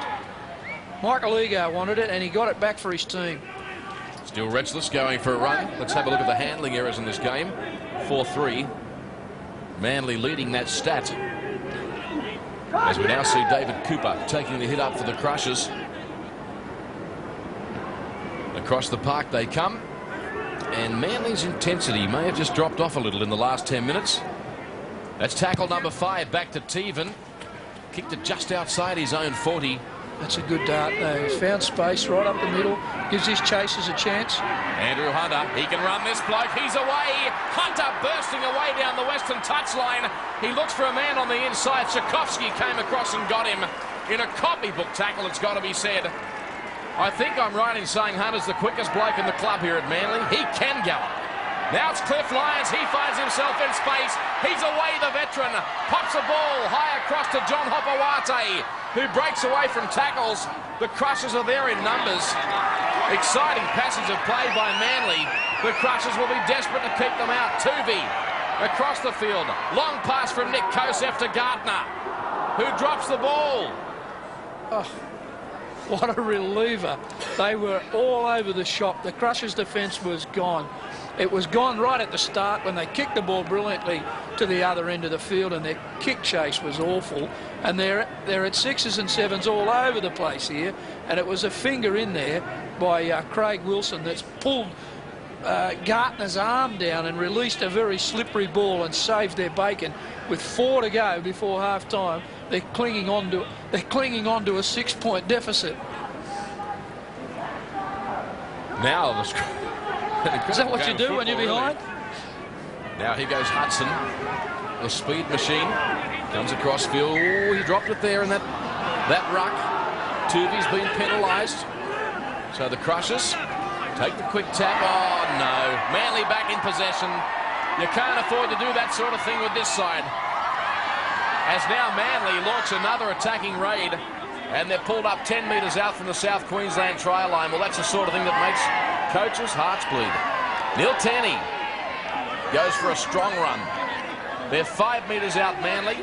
Michael Eager wanted it, and he got it back for his team. Still Retzless going for a run. Let's have a look at the handling errors in this game. 4-3. Manly leading that stat. As we now see David Cooper taking the hit up for the Crushers. Across the park they come. And Manly's intensity may have just dropped off a little in the last 10 minutes. That's tackle number 5 back to Teven. Kicked it just outside his own 40. That's a good dart though. He's found space right up the middle. Gives his chasers a chance. Andrew Hunter, he can run this bloke. He's away. Hunter bursting away down the western touchline. He looks for a man on the inside. Tchaikovsky came across and got him in a copybook tackle, it's got to be said. I think I'm right in saying Hunter's the quickest bloke in the club here at Manly. He can gallop. Now it's Cliff Lyons. He finds himself in space. He's away, the veteran. Pops a ball high across to John Hopawate, who breaks away from tackles. The Crushers are there in numbers. Exciting passage of play by Manly. The Crushers will be desperate to keep them out. Tuvey across the field. Long pass from Nick Kosef to Gartner, who drops the ball. Oh, what a reliever. They were all over the shop. The Crushers' defence was gone. It was gone right at the start when they kicked the ball brilliantly to the other end of the field, and their kick chase was awful. And they're at 6s and 7s all over the place here. And it was a finger in there by Craig Wilson that's pulled Gartner's arm down and released a very slippery ball and saved their bacon. With 4 to go before half-time, they're clinging on to a 6-point deficit. Now is that what you do when you're behind? Now here goes Hudson, the speed machine, comes across field. Oh, he dropped it there in that ruck. Tuvey's been penalised. So the Crushers take the quick tap. Oh no, Manly back in possession. You can't afford to do that sort of thing with this side. As now Manly launch another attacking raid, and they're pulled up 10 metres out from the South Queensland try line. Well, that's the sort of thing that makes coaches' hearts bleed. Neil Tanney goes for a strong run. They're 5 metres out Manly,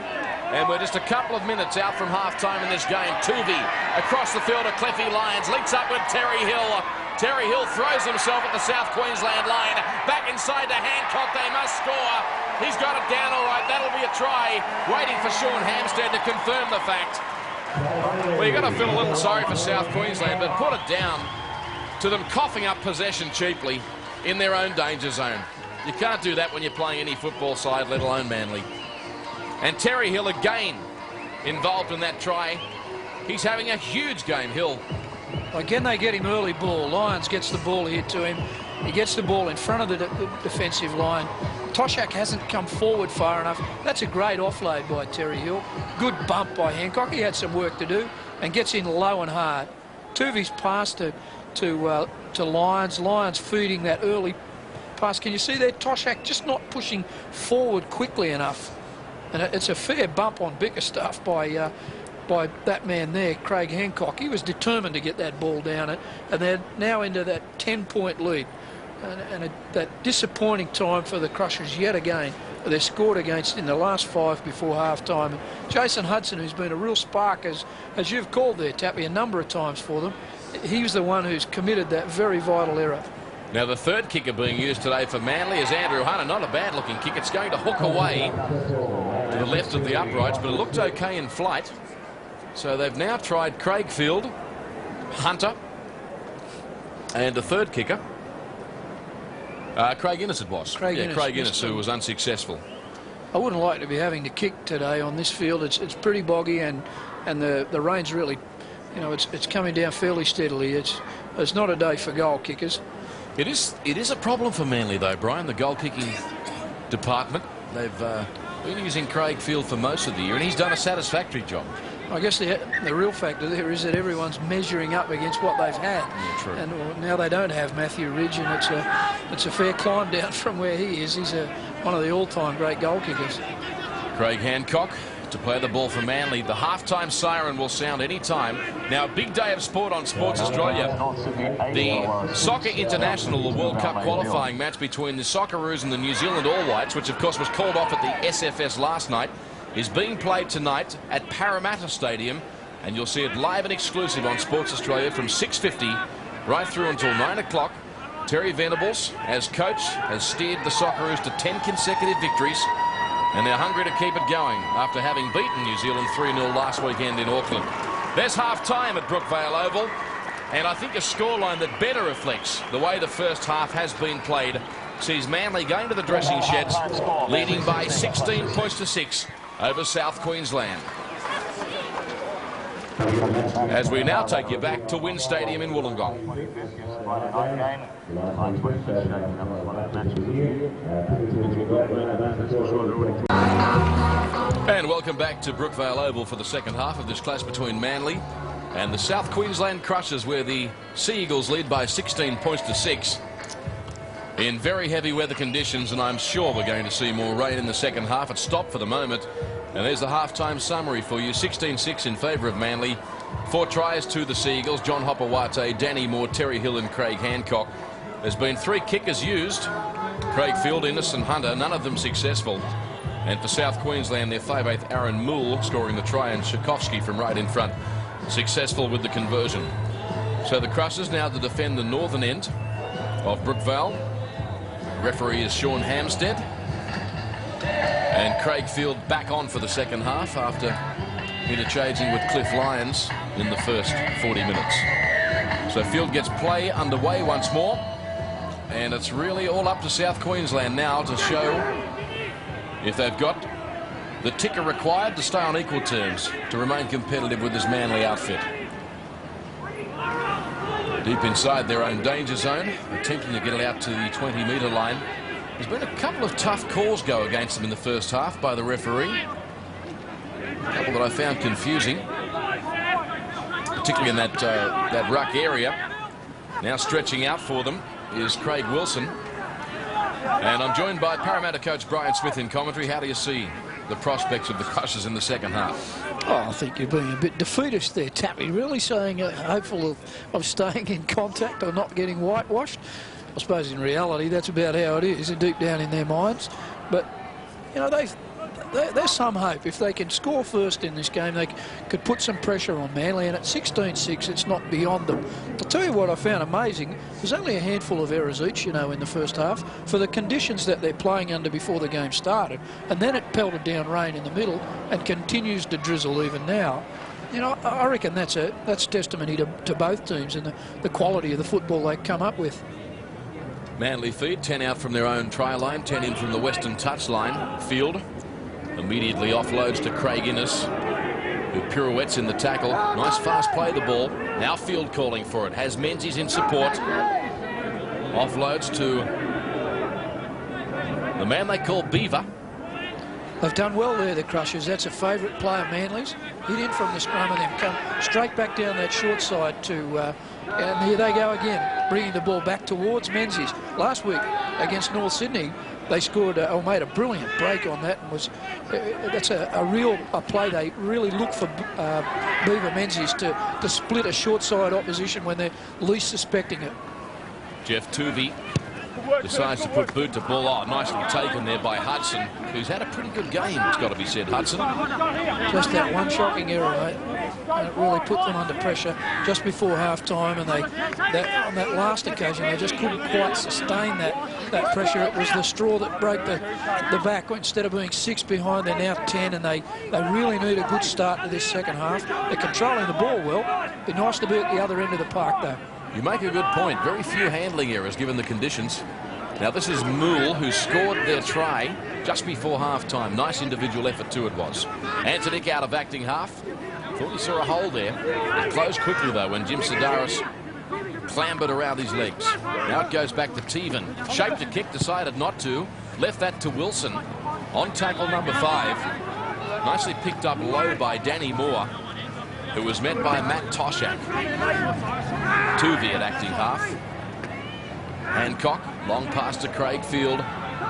and we're just a couple of minutes out from half-time in this game. Tuvey across the field to Cliffy Lyons, links up with Terry Hill. Terry Hill throws himself at the South Queensland line. Back inside to Hancock, they must score. He's got it down all right, that'll be a try. Waiting for Sean Hampstead to confirm the fact. Well, you've got to feel a little sorry for South Queensland, but put it down to them coughing up possession cheaply in their own danger zone. You can't do that when you're playing any football side, let alone Manly. And Terry Hill again involved in that try. He's having a huge game, Hill. Again, they get him early ball. Lyons gets the ball here to him. He gets the ball in front of the defensive line. Toshak hasn't come forward far enough. That's a great offload by Terry Hill. Good bump by Hancock. He had some work to do and gets in low and hard. Tuvi's pass to Lyons. Lyons feeding that early pass. Can you see there? Toshak just not pushing forward quickly enough. And it's a fair bump on Bickerstaff by that man there, Craig Hancock. He was determined to get that ball down, and they're now into that 10-point lead. And that disappointing time for the Crushers yet again. They scored against in the last 5 before half-time. Jason Hudson, who's been a real spark, as you've called there, Tappy, a number of times for them, he was the one who's committed that very vital error. Now the third kicker being used today for Manly is Andrew Hunter. Not a bad-looking kick. It's going to hook away to the left of the uprights, but it looked okay in flight. So they've now tried Craigfield, Hunter, and a third kicker. Craig Innes it was. Craig Innes, who was unsuccessful. I wouldn't like to be having to kick today on this field. It's pretty boggy, and the rain's really, you know, it's coming down fairly steadily. It's not a day for goal kickers. It is a problem for Manly though, Brian. The goal kicking department. They've been using Craigfield for most of the year, and he's done a satisfactory job. I guess the real factor there is that everyone's measuring up against what they've had. Yeah, true. And now they don't have Matthew Ridge, and it's a fair climb down from where he is. He's one of the all-time great goal kickers. Craig Hancock to play the ball for Manly. The half-time siren will sound any time. Now, a big day of sport on Sports Australia. The Soccer International, the World Cup qualifying match between the Socceroos and the New Zealand All Whites, which of course was called off at the SFS last night, is being played tonight at Parramatta Stadium, and you'll see it live and exclusive on Sports Australia from 6:50 right through until 9 o'clock. Terry Venables, as coach, has steered the Socceroos to 10 consecutive victories, and they're hungry to keep it going after having beaten New Zealand 3-0 last weekend in Auckland. There's half-time at Brookvale Oval, and I think a scoreline that better reflects the way the first half has been played sees Manly going to the dressing sheds, leading by 16 points to 6 over South Queensland. As we now take you back to Wynn Stadium in Wollongong. And welcome back to Brookvale Oval for the second half of this clash between Manly and the South Queensland Crushers, where the Sea Eagles lead by 16 points to 6. In very heavy weather conditions, and I'm sure we're going to see more rain in the second half. It's stopped for the moment, and there's the half-time summary for you. 16-6 in favour of Manly. 4 tries to the Sea Eagles. John Hopewate, Danny Moore, Terry Hill and Craig Hancock. There's been 3 kickers used. Craigfield, Innes and Hunter, none of them successful. And for South Queensland, their 5/8 Aaron Moole scoring the try, and Tchaikovsky from right in front successful with the conversion. So the Crushers now to defend the northern end of Brookvale. Referee is Sean Hamstead, and Craigfield back on for the second half after interchanging with Cliff Lyons in the first 40 minutes. So field gets play underway once more, and it's really all up to South Queensland now to show if they've got the ticker required to stay on equal terms to remain competitive with this Manly outfit. Deep inside their own danger zone, attempting to get it out to the 20-metre line. There's been a couple of tough calls go against them in the first half by the referee. A couple that I found confusing, particularly in that ruck area. Now stretching out for them is Craig Wilson. And I'm joined by Parramatta coach Brian Smith in commentary. How do you see the prospects of the Crushers in the second half? Oh, I think you're being a bit defeatist there, Tappy. Really saying hopeful of staying in contact or not getting whitewashed. I suppose in reality that's about how it is, deep down in their minds. But, you know, there's some hope. If they can score first in this game, they could put some pressure on Manly, and at 16-6 it's not beyond them. I'll tell you what I found amazing. There's only a handful of errors each, you know, in the first half for the conditions that they're playing under before the game started, and then it pelted down rain in the middle and continues to drizzle even now. You know, I reckon that's testimony to both teams and the quality of the football they come up with. Manly feed, 10 out from their own try line, 10 in from the western touch line. Field immediately offloads to Craig Innes, who pirouettes in the tackle. Nice fast play the ball. Now Field calling for it. Has Menzies in support. Offloads to the man they call Beaver. They've done well there, the Crushers. That's a favourite player, Manly's. Hit in from the scrum and then come straight back down that short side to... and here they go again, bringing the ball back towards Menzies. Last week against North Sydney, they scored or made a brilliant break on that, and was that's a real play. They really look for Beaver Menzies to split a short side opposition when they're least suspecting it. Jeff Tuvey decides to put boot to ball. Oh, nicely taken there by Hudson, who's had a pretty good game, it's got to be said, Hudson. Just that one shocking error, mate. And it really put them under pressure just before half-time, and on that last occasion, they just couldn't quite sustain that pressure. It was the straw that broke the back. Instead of being 6 behind, they're now 10, and they really need a good start to this second half. They're controlling the ball well. Be nice to be at the other end of the park, though. You make a good point. Very few handling errors given the conditions. Now this is Moole, who scored their try just before half-time. Nice individual effort too it was. Antonic out of acting half. Thought he saw a hole there. It closed quickly though when Jim Sedaris clambered around his legs. Now it goes back to Teven. Shaped a kick, decided not to. Left that to Wilson. On tackle number 5. Nicely picked up low by Danny Moore, who was met by Matt Toshak. Tuvey at acting half. Hancock, long pass to Craig Field.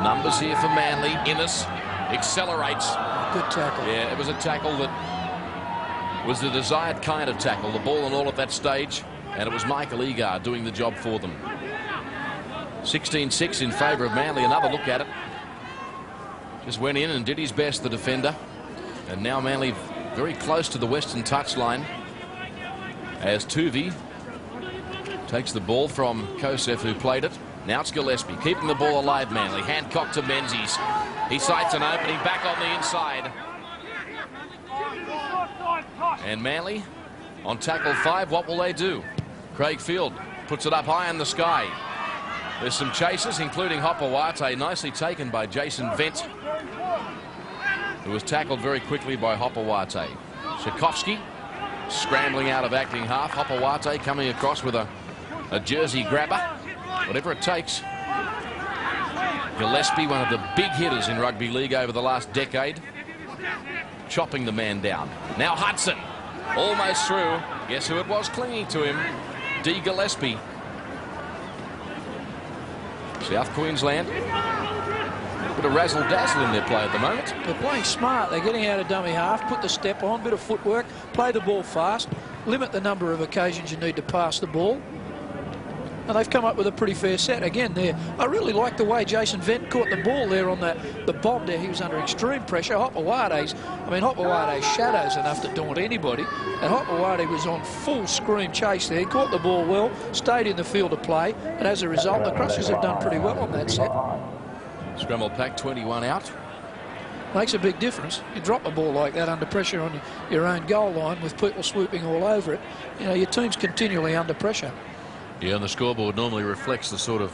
Numbers here for Manly. Innes accelerates. Good tackle. Yeah, it was a tackle that was the desired kind of tackle. The ball and all at that stage, and it was Michael Egar doing the job for them. 16-6 in favour of Manly. Another look at it. Just went in and did his best, the defender. And now Manly very close to the western touchline as Tuvey takes the ball from Kosef, who played it. Now it's Gillespie keeping the ball alive. Manly. Hancock to Menzies. He sights an opening back on the inside. And Manly on tackle 5. What will they do? Craig Field puts it up high in the sky. There's some chases, including Hopawate. Nicely taken by Jason Vent, who was tackled very quickly by Hopawate. Tchaikovsky scrambling out of acting half. Hopawate coming across with a jersey grabber. Whatever it takes. Gillespie, one of the big hitters in rugby league over the last decade, chopping the man down. Now Hudson, almost through. Guess who it was clinging to him? D. Gillespie. South Queensland. A bit of razzle-dazzle in their play at the moment. They're playing smart. They're getting out of dummy half, put the step on, bit of footwork, play the ball fast, limit the number of occasions you need to pass the ball. And they've come up with a pretty fair set again there. I really like the way Jason Vent caught the ball there on the bob there. He was under extreme pressure. Hopowate's shadow's enough to daunt anybody. And Hopawate was on full scream chase there. He caught the ball well, stayed in the field of play, and as a result, the Crushers have done pretty well on that set. Scramble pack, 21 out. Makes a big difference. You drop a ball like that under pressure on your own goal line with people swooping all over it. You know, your team's continually under pressure. Yeah, and the scoreboard normally reflects the sort of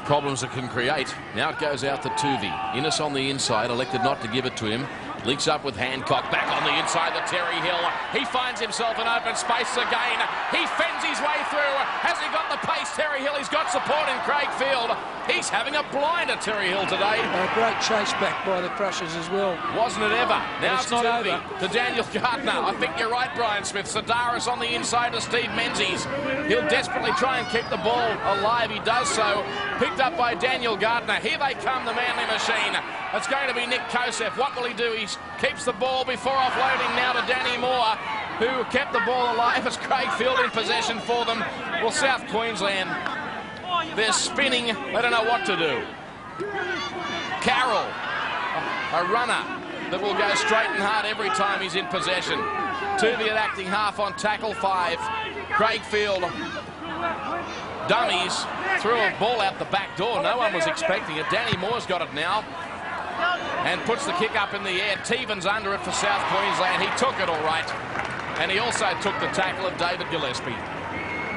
problems it can create. Now it goes out to Tuvey. Innes on the inside, elected not to give it to him. Links up with Hancock, back on the inside to Terry Hill. He finds himself in open space again. He fends his way through. Has he got the pace, Terry Hill? He's got support in Craig Field. He's having a blinder, Terry Hill, today. A great chase back by the Crushers as well. Wasn't it ever? Now it's not Tuvey over. to Daniel Gardner. I think you're right, Brian Smith. Sedaris on the inside to Steve Menzies. He'll desperately try and keep the ball alive. He does so. Picked up by Daniel Gardner. Here they come, the Manly machine. It's going to be Nick Kosef. What will he do? He keeps the ball before offloading now to Danny Moore, who kept the ball alive as Craig Field in possession for them. Well, South Queensland, they're spinning. They don't know what to do. Carroll, a runner that will go straight and hard every time he's in possession. Tuvey at acting half on tackle 5. Craig Field, dummies, threw a ball out the back door. No one was expecting it. Danny Moore's got it now and puts the kick up in the air. Teven's under it for South Queensland. He took it all right, and he also took the tackle of David Gillespie.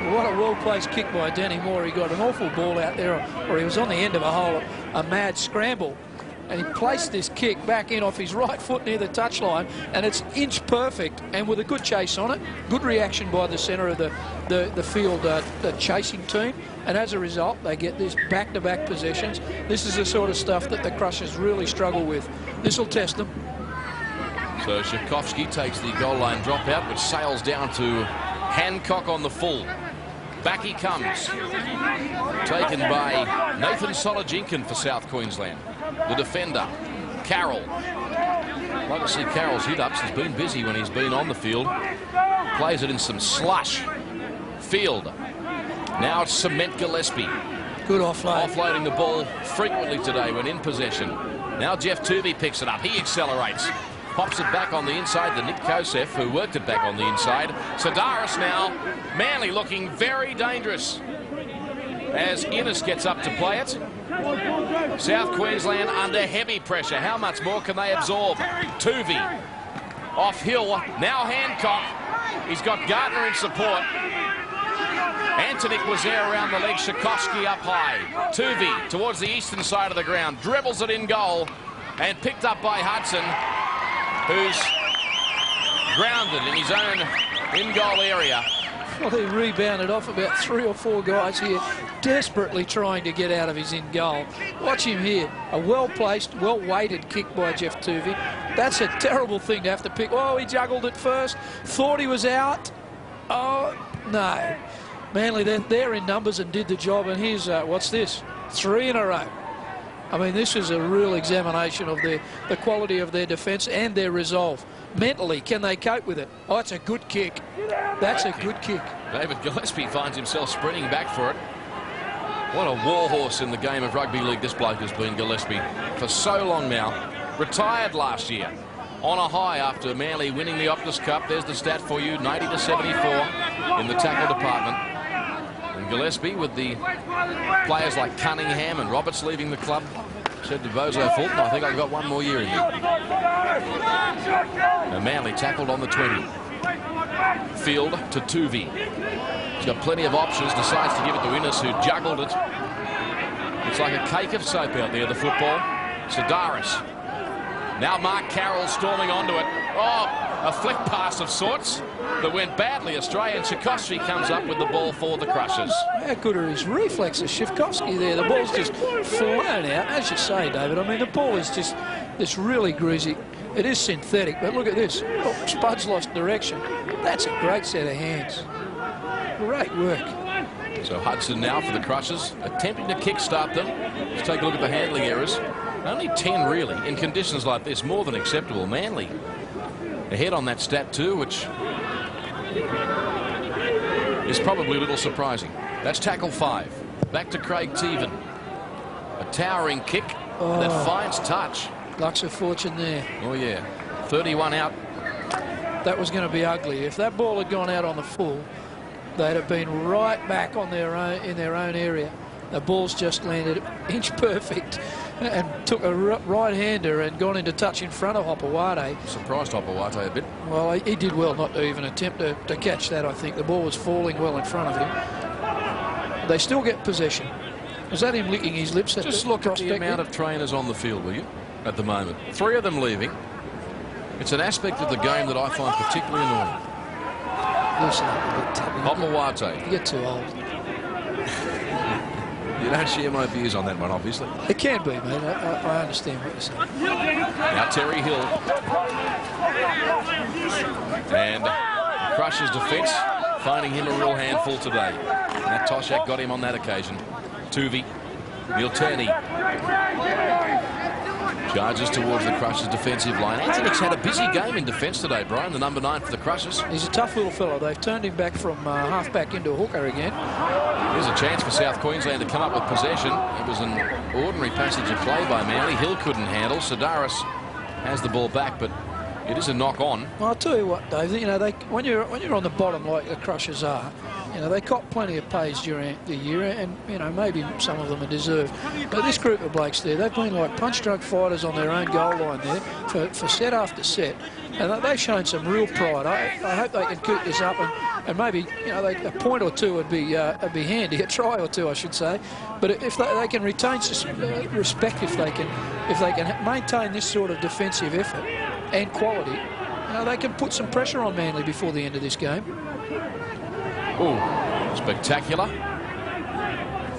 What a well-placed kick by Danny Moore. He got an awful ball out there, or he was on the end of a mad scramble. And he placed this kick back in off his right foot near the touchline, and it's inch perfect, and with a good chase on it. Good reaction by the centre of the field, the chasing team, and as a result, they get this back-to-back possessions. This is the sort of stuff that the Crushers really struggle with. This will test them. So Tchaikovsky takes the goal line dropout, which sails down to Hancock on the full. Back he comes. Taken by Nathan Solojinkin for South Queensland. The defender, Carroll. Like to see Carroll's hit-ups. He's been busy when he's been on the field. Plays it in some slush. Field. Now it's Cement Gillespie. Good offload. Offloading the ball frequently today when in possession. Now Jeff Tuvey picks it up. He accelerates. Pops it back on the inside to Nick Kosef, who worked it back on the inside. Sedaris now. Manly looking very dangerous as Innes gets up to play it. South Queensland under heavy pressure. How much more can they absorb? Tuvey off hill. Now Hancock. He's got Gardner in support. Antonic was there around the leg. Tchaikovsky up high. Tuvey towards the eastern side of the ground. Dribbles it in goal and picked up by Hudson, who's grounded in his own in-goal area. Well, he rebounded off about 3 or 4 guys here, desperately trying to get out of his in-goal. Watch him here. A well-placed, well-weighted kick by Jeff Tuvey. That's a terrible thing to have to pick. Oh, he juggled it first. Thought he was out. Oh, no. Manly, they're in numbers and did the job. And here's, what's this? 3 in a row. I mean, this is a real examination of the quality of their defence and their resolve. Mentally, can they cope with it? Oh, it's a good kick. That's a good kick. David Gillespie finds himself sprinting back for it. What a warhorse in the game of rugby league this bloke has been, Gillespie, for so long now. Retired last year on a high after Manly winning the Optus Cup. There's the stat for you, 90-74 in the tackle department. And Gillespie, with the players like Cunningham and Roberts leaving the club, said to Bozo Fulton, I think I've got one more year in you. Now Manly tackled on the 20. Field to Tuvey. He's got plenty of options, decides to give it to Innes, who juggled it. It's like a cake of soap out there, the football. Sedaris. Now Mark Carroll storming onto it. Oh, a flick pass of sorts that went badly astray, and Tchaikovsky comes up with the ball for the Crushers. How good are his reflexes, Tchaikovsky there? The ball's just flown out. As you say, David, I mean, the ball is just this really greasy. It is synthetic, but look at this. Oh, Spud's lost direction. That's a great set of hands. Great work. So Hudson now for the Crushers, attempting to kickstart them. Let's take a look at the handling errors. Only 10 really, in conditions like this, more than acceptable. Manly ahead on that stat too, which is probably a little surprising. That's tackle 5. Back to Craig Teven. A towering kick that finds touch. Lucks of fortune there. Oh yeah, 31 out. That was going to be ugly. If that ball had gone out on the full, they'd have been right back on their own, in their own area. The ball's just landed inch perfect and took a right-hander and gone into touch in front of Hopewade. Surprised Hopewade a bit. Well, he did well not to even attempt to catch that, I think. The ball was falling well in front of him. They still get possession. Was that him licking his lips? Just look at the amount of trainers on the field, will you, at the moment. 3 of them leaving. It's an aspect of the game that I find particularly annoying. Listen, Hopewade. You get too old. You don't share my views on that one, obviously. It can be, mate. I understand what you're saying. Now Terry Hill. And Crushers' defence finding him a real handful today. Matt Toshak got him on that occasion. Tuvey. Neil Turney. Charges towards the Crushers' defensive line. Antonic's had a busy game in defence today, Brian, the number 9 for the Crushers. He's a tough little fellow. They've turned him back from half-back into a hooker again. Here's a chance for South Queensland to come up with possession. It was an ordinary passage of play by Manly. Hill couldn't handle. Sedaris has the ball back, but It is a knock on. Well, I'll tell you what, Dave. You know, when you're on the bottom like the Crushers are, you know, they cop plenty of pays during the year, and you know, maybe some of them are deserved. But this group of blokes there, they've been like punch-drunk fighters on their own goal line there for set after set, and they've shown some real pride. I hope they can keep this up, and maybe, you know, a point or two would be handy, a try or two, I should say. But if they can retain respect, if they can maintain this sort of defensive effort and quality, you know, they can put some pressure on Manly before the end of this game. Oh, spectacular.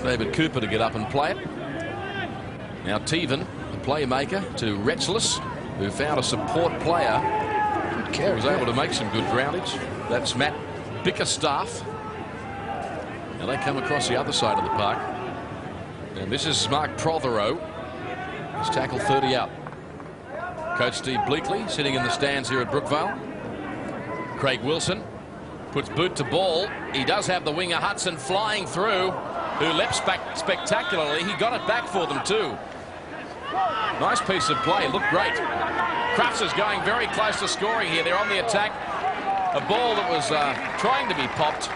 David Cooper to get up and play it. Now Teven, the playmaker, to Retchless, who found a support player. Good carry, was able to make some good groundage. That's Matt Bickerstaff. Now they come across the other side of the park. And this is Mark Prothero. He's tackled 30 out. Coach Steve Bleakley sitting in the stands here at Brookvale. Craig Wilson puts boot to ball. He does have the winger Hudson flying through, who leaps back spectacularly. He got it back for them too. Nice piece of play. Looked great. Crushers going very close to scoring here. They're on the attack. A ball that was trying to be popped,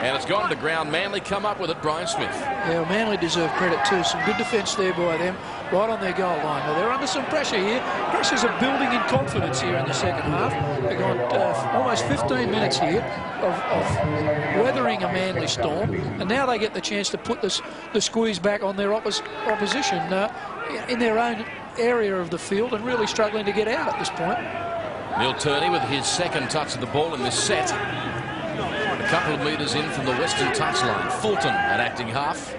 and it's gone to ground. Manly come up with it. Brian Smith. Yeah, well, Manly deserve credit too. Some good defence there by them, right on their goal line. Well, they're under some pressure here. Crushers are building in confidence here in the second half. They've gone almost 15 minutes here of weathering a Manly storm, and now they get the chance to put the squeeze back on their opposition in their own area of the field, and really struggling to get out at this point. Neil Turney with his second touch of the ball in this set. A couple of metres in from the western touchline. Fulton at acting half.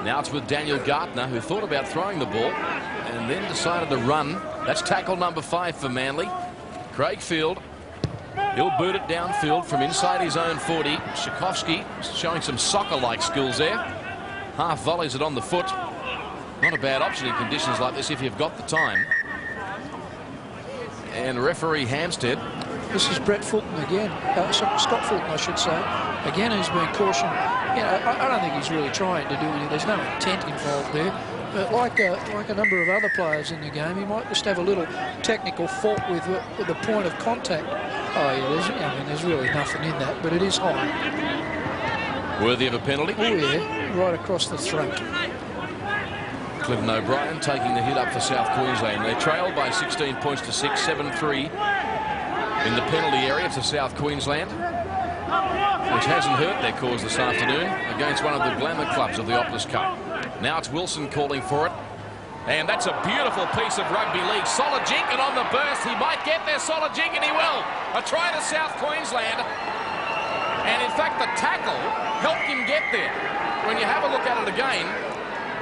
Now it's with Daniel Gartner, who thought about throwing the ball and then decided to run. That's tackle number 5 for Manly. Craig Field. He'll boot it downfield from inside his own 40. Tchaikovsky showing some soccer-like skills there. Half volleys it on the foot. Not a bad option in conditions like this if you've got the time. And referee Hampstead. This is Brett Fulton again. Scott Fulton, I should say. Again, who's been cautioned. You know, I don't think he's really trying to do anything. There's no intent involved there. But like a number of other players in the game, he might just have a little technical fault with the point of contact. Oh yeah, there's really nothing in that, but it is high. Worthy of a penalty? Oh yeah, right across the throat. Clinton O'Brien taking the hit up for South Queensland. They trail by 16 points to 6, 7-3 in the penalty area to South Queensland, which hasn't hurt their cause this afternoon against one of the glamour clubs of the Optus Cup. Now it's Wilson calling for it, and that's a beautiful piece of rugby league. Solojinkin on the burst. He might get there. Solojinkin, he will. A try to South Queensland, and in fact the tackle helped him get there. When you have a look at it again,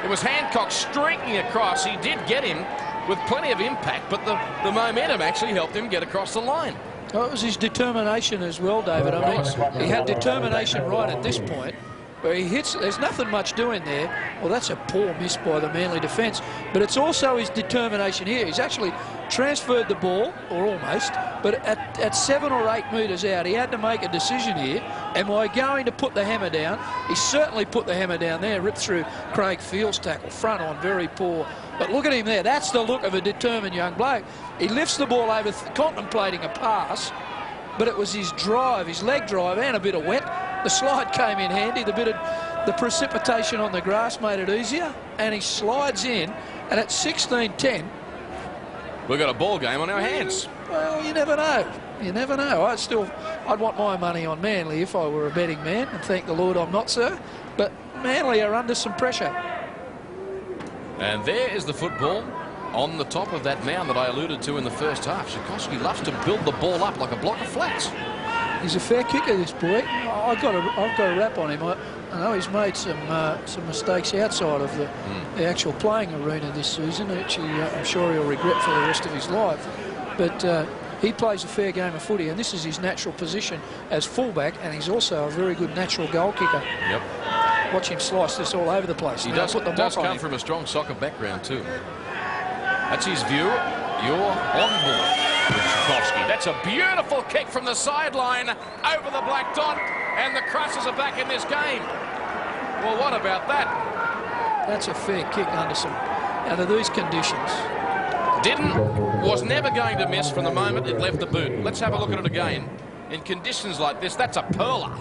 it was Hancock streaking across. He did get him with plenty of impact, but the momentum actually helped him get across the line. Well, it was his determination as well, David. I mean, he had determination right at this point, where he hits. There's nothing much doing there. Well, that's a poor miss by the Manly defence, but it's also his determination here. He's actually transferred the ball, or almost, but at 7 or 8 metres out, he had to make a decision here. Am I going to put the hammer down? He certainly put the hammer down there, ripped through Craig Field's tackle, front on, very poor. But look at him there. That's the look of a determined young bloke. He lifts the ball over, contemplating a pass, but it was his drive, his leg drive, and a bit of wet. The slide came in handy. The precipitation on the grass made it easier, and he slides in. And at 16-10, we've got a ball game on our hands. Well, you never know. You never know. I'd want my money on Manly if I were a betting man, and thank the Lord I'm not, sir. But Manly are under some pressure. And there is the football on the top of that mound that I alluded to in the first half. Tchaikovsky loves to build the ball up like a block of flats. He's a fair kicker, this boy. I've got a rap on him. I know he's made some mistakes outside of the actual playing arena this season, which I'm sure he'll regret for the rest of his life. But he plays a fair game of footy, and this is his natural position as fullback, and he's also a very good natural goal kicker. Yep. Watch him slice this all over the place. He does come from a strong soccer background too. That's his view. You're on board with Tchaikovsky. That's a beautiful kick from the sideline over the black dot, and the Crushers are back in this game. Well, what about that? That's a fair kick under these conditions. Was never going to miss from the moment it left the boot. Let's have a look at it again. In conditions like this, that's a perler.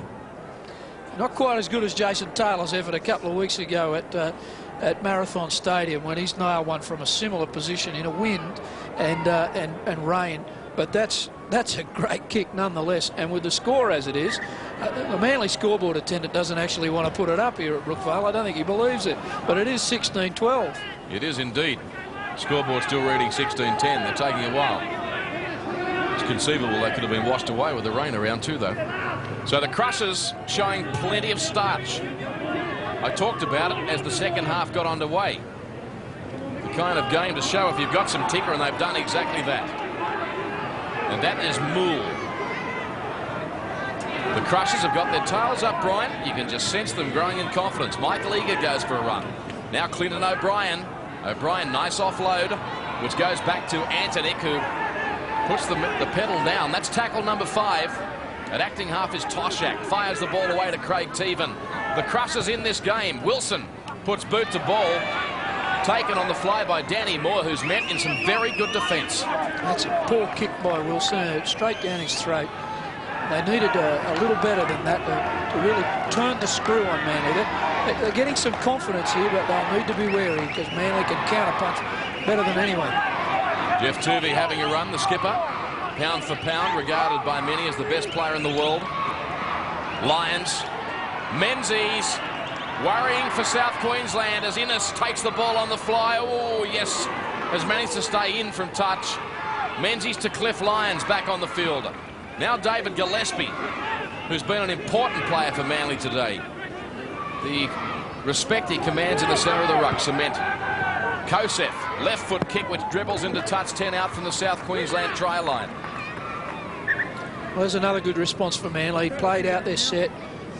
Not quite as good as Jason Taylor's effort a couple of weeks ago at Marathon Stadium when he's nailed one from a similar position in a wind and rain. But that's a great kick nonetheless. And with the score as it is, the Manly scoreboard attendant doesn't actually want to put it up here at Brookvale. I don't think he believes it. But it is 16-12. It is indeed. Scoreboard still reading 16-10. They're taking a while. It's conceivable they could have been washed away with the rain around too, though. So the Crushers showing plenty of starch. I talked about it as the second half got underway. The kind of game to show if you've got some ticker, and they've done exactly that. And that is Moole. The Crushers have got their tails up, Brian. You can just sense them growing in confidence. Michael Eager goes for a run. Now Clinton O'Brien. O'Brien, nice offload, which goes back to Antonick, who puts the pedal down. That's tackle number 5. At acting half is Toshak. Fires the ball away to Craig Teven. The Crushers in this game. Wilson puts boot to ball. Taken on the fly by Danny Moore, who's met in some very good defence. That's a poor kick by Wilson, straight down his throat. They needed a little better than that to really turn the screw on Manly. They're getting some confidence here, but they'll need to be wary because Manly can counterpunch better than anyone. Jeff Tuvey having a run, the skipper. Pound for pound, regarded by many as the best player in the world. Lions. Menzies worrying for South Queensland as Innes takes the ball on the fly. Oh, yes, has managed to stay in from touch. Menzies to Cliff Lyons back on the field. Now David Gillespie, who's been an important player for Manly today. The respect he commands in the centre of the ruck cemented. Kosef, left foot kick which dribbles into touch, 10 out from the South Queensland try line. Well, there's another good response for Manly. Played out their set,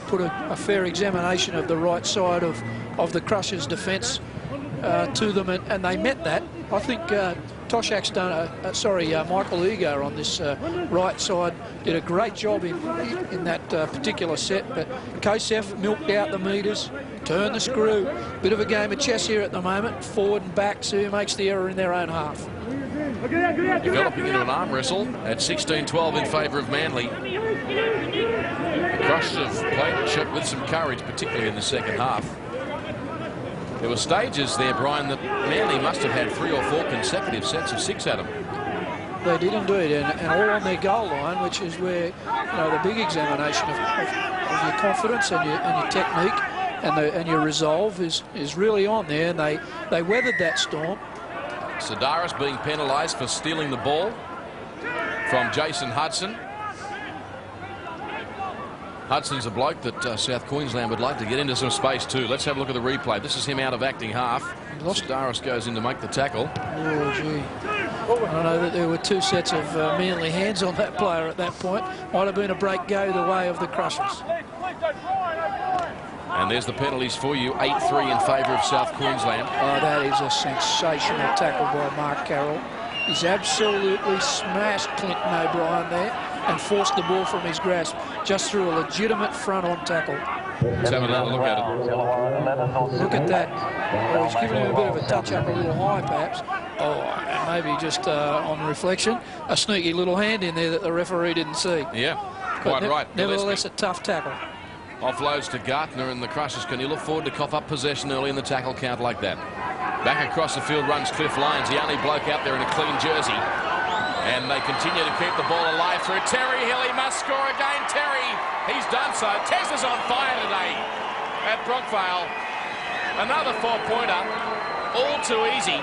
put a fair examination of the right side of the Crushers' defence to them, and they met that. I think Toshak's done, Michael Eager on this right side did a great job in that particular set, but Kosef milked out the metres, turned the screw. Bit of a game of chess here at the moment, forward and back, see who makes the error in their own half. Developing into an arm wrestle at 16-12 in favour of Manly. The Crushers have played with some courage, particularly in the second half. There were stages there, Brian, that Manly must have had 3 or 4 consecutive sets of 6 at them. They did indeed, and all on their goal line, which is where the big examination of your confidence and your technique and your resolve is really on there, and they weathered that storm. Sidaris being penalised for stealing the ball from Jason Hudson. Hudson's a bloke that South Queensland would like to get into some space too. Let's have a look at the replay. This is him out of acting half. Sidaris goes in to make the tackle. Oh, gee. I know that there were 2 sets of Manly hands on that player at that point. Might have been a break go the way of the Crushers. And there's the penalties for you. 8-3 in favour of South Queensland. Oh, that is a sensational tackle by Mark Carroll. He's absolutely smashed Clinton O'Brien there and forced the ball from his grasp just through a legitimate front-on tackle. Let's have another look at it. Look at that. Oh, he's given him a bit of a touch-up, a little high perhaps. Oh, and maybe just on reflection, a sneaky little hand in there that the referee didn't see. Yeah, quite right. Nevertheless, a tough tackle. Offloads to Gartner, and the Crushers can you look forward to cough up possession early in the tackle count like that. Back across the field runs Cliff Lyons, the only bloke out there in a clean jersey. And they continue to keep the ball alive through Terry Hill. He must score again. Terry, he's done so. Tez is on fire today at Brookvale. Another 4-pointer. All too easy.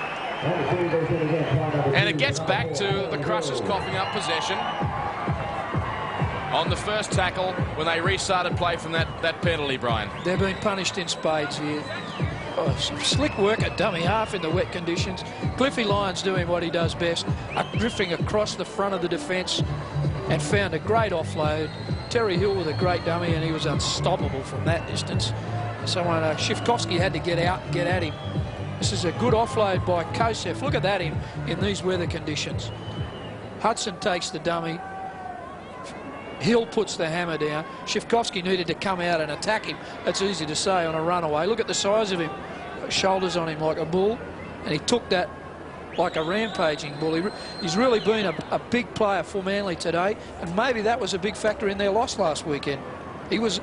And it gets back to the Crushers coughing up possession on the first tackle when they restarted play from that penalty, Brian. They're being punished in spades here. Oh, slick work at dummy half in the wet conditions. Cliffy Lyons doing what he does best, drifting across the front of the defence and found a great offload. Terry Hill with a great dummy, and he was unstoppable from that distance. Someone, Shifkovsky had to get out and get at him. This is a good offload by Kosef. Look at that in these weather conditions. Hudson takes the dummy. Hill puts the hammer down. Shifkovsky needed to come out and attack him. That's easy to say on a runaway. Look at the size of him. Shoulders on him like a bull. And he took that like a rampaging bull. He's really been a big player for Manly today, and maybe that was a big factor in their loss last weekend. He was